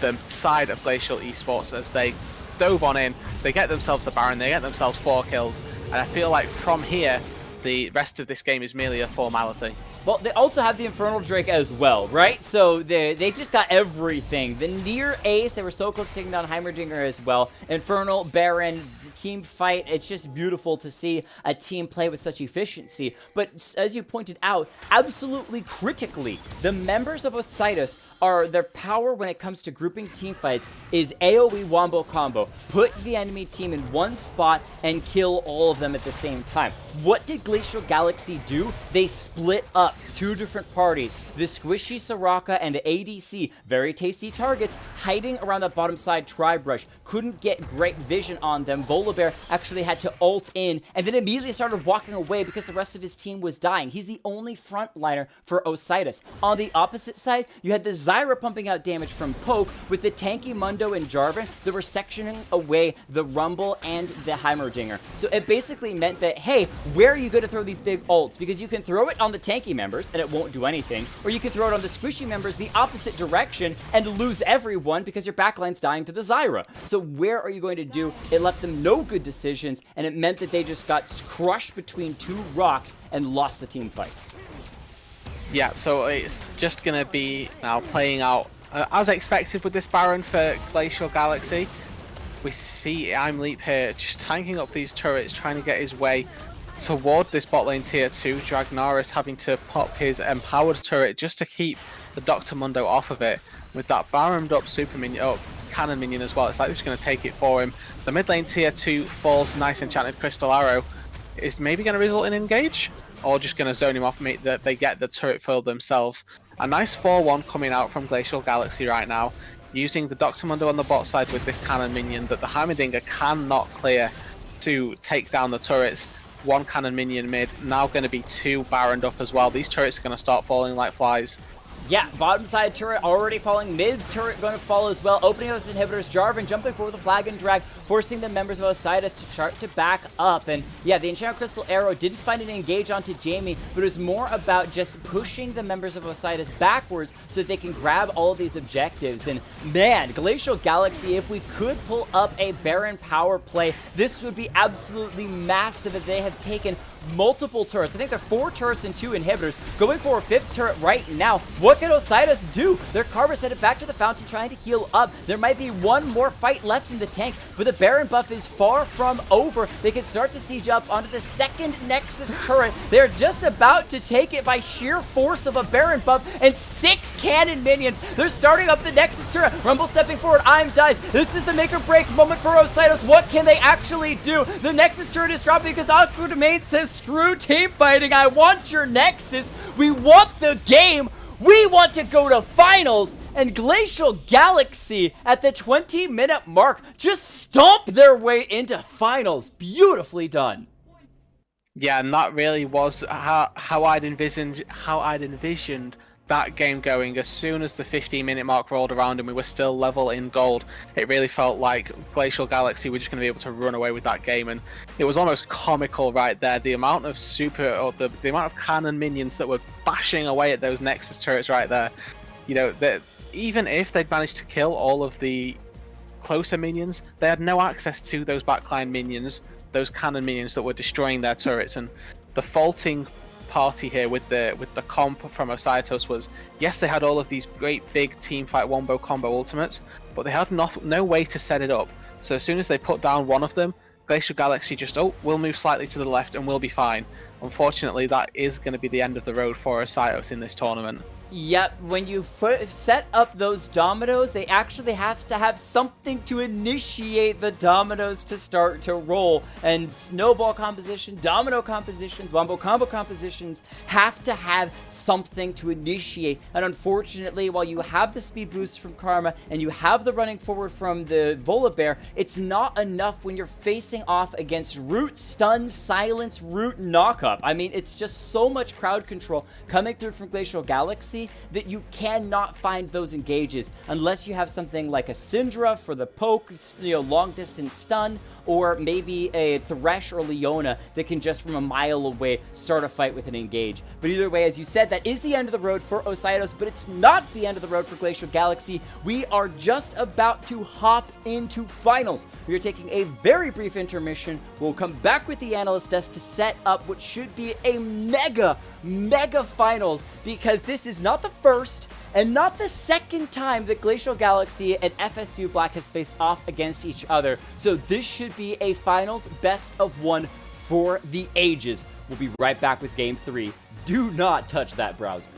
the side of Glacial Esports as they dove on in. They get themselves the Baron, they get themselves 4 kills, and I feel like from here, the rest of this game is merely a formality. Well, they also have the Infernal Drake as well, right? So they just got everything. The near ace, they were so close to taking down Heimerdinger as well. Infernal, Baron, the team fight. It's just beautiful to see a team play with such efficiency. But as you pointed out, absolutely critically, the members of Ositos are their power when it comes to grouping team fights is AoE wombo combo. Put the enemy team in one spot and kill all of them at the same time. What did Glacial Galaxy do? They split up 2 different parties. The Squishy Soraka and the ADC, very tasty targets, hiding around that bottom side Tri-Brush. Couldn't get great vision on them. Volibear actually had to ult in and then immediately started walking away because the rest of his team was dying. He's the only frontliner for Ositos. On the opposite side, you had the Zyra pumping out damage from Poke with the tanky Mundo and Jarvan that were sectioning away the Rumble and the Heimerdinger. So it basically meant that, hey, where are you going to throw these big ults? Because you can throw it on the tanky members and it won't do anything, or you can throw it on the squishy members the opposite direction and lose everyone because your backline's dying to the Zyra. So where are you going to do? It left them no good decisions, and it meant that they just got crushed between 2 rocks and lost the team fight. Yeah, so it's just going to be now playing out As expected with this Baron for Glacial Galaxy, we see Leap here just tanking up these turrets, trying to get his way toward this bot lane tier 2. Dragnaris having to pop his empowered turret just to keep the Dr. Mundo off of it. With that Baroned up super minion, cannon minion as well, it's like just going to take it for him. The mid lane tier 2 falls nice enchanted crystal arrow is maybe going to result in engage, or just going to zone him off, make that they get the turret filled themselves. A nice 4-1 coming out from Glacial Galaxy right now, using the Dr. Mundo on the bot side with this cannon minion that the Heimerdinger cannot clear to take down the turrets. One cannon minion mid, now going to be 2 Baroned up as well. These turrets are going to start falling like flies. Yeah, bottom side turret already falling, mid turret going to fall as well, opening up those inhibitors, Jarvan jumping for the flag and drag, forcing the members of Ositos to chart to back up. And yeah, the Enchanted Crystal Arrow didn't find an engage onto Jamie, but it was more about just pushing the members of Ositos backwards so that they can grab all of these objectives. And man, Glacial Galaxy, if we could pull up a Baron power play, this would be absolutely massive if they have taken multiple turrets. I think they're 4 turrets and 2 inhibitors, going for a 5th turret right now. What can Ositos do? Their Carver's headed back to the fountain trying to heal up. There might be one more fight left in the tank, but the Baron buff is far from over. They can start to siege up onto the 2nd Nexus turret. They're just about to take it by sheer force of a Baron buff and 6 cannon minions. They're starting up the Nexus turret. Rumble stepping forward. Dies. This is the make or break moment for Ositos. What can they actually do? The Nexus turret is dropping because Aqua Domain says, screw team fighting. I want your Nexus. We want the game. We want to go to finals, and Glacial Galaxy at the 20-minute mark just stomp their way into finals. Beautifully done. Yeah, and that really was how I'd envisioned that game going. As soon as the 15-minute mark rolled around and we were still level in gold, it really felt like Glacial Galaxy were just going to be able to run away with that game, and it was almost comical right there. The amount of the amount of cannon minions that were bashing away at those Nexus turrets right there. You know, that even if they'd managed to kill all of the closer minions, they had no access to those backline minions, those cannon minions that were destroying their turrets. And the faulting party here with the comp from Ositos was, yes, they had all of these great big team fight wombo combo ultimates, but they had no way to set it up. So as soon as they put down one of them, Glacial Galaxy just, we'll move slightly to the left and we'll be fine. Unfortunately, that is going to be the end of the road for Ositos in this tournament. Yep, when you set up those dominoes, they actually have to have something to initiate the dominoes to start to roll. And snowball composition, domino compositions, wombo combo compositions have to have something to initiate. And unfortunately, while you have the speed boost from Karma and you have the running forward from the Volibear, it's not enough when you're facing off against Root, Stun, Silence, Root, Knockup. I mean, it's just so much crowd control coming through from Glacial Galaxy that you cannot find those engages unless you have something like a Syndra for the poke, long distance stun, or maybe a Thresh or Leona that can just from a mile away start a fight with an engage. But either way, as you said, that is the end of the road for Ositos, but it's not the end of the road for Glacial Galaxy. We are just about to hop into finals. We are taking a very brief intermission. We'll come back with the analyst desk to set up what should be a mega finals, because this is not the first and not the second time that Glacial Galaxy and FSU Black has faced off against each other. So this should be a finals best of 1 for the ages. We'll be right back with game 3. Do not touch that browser.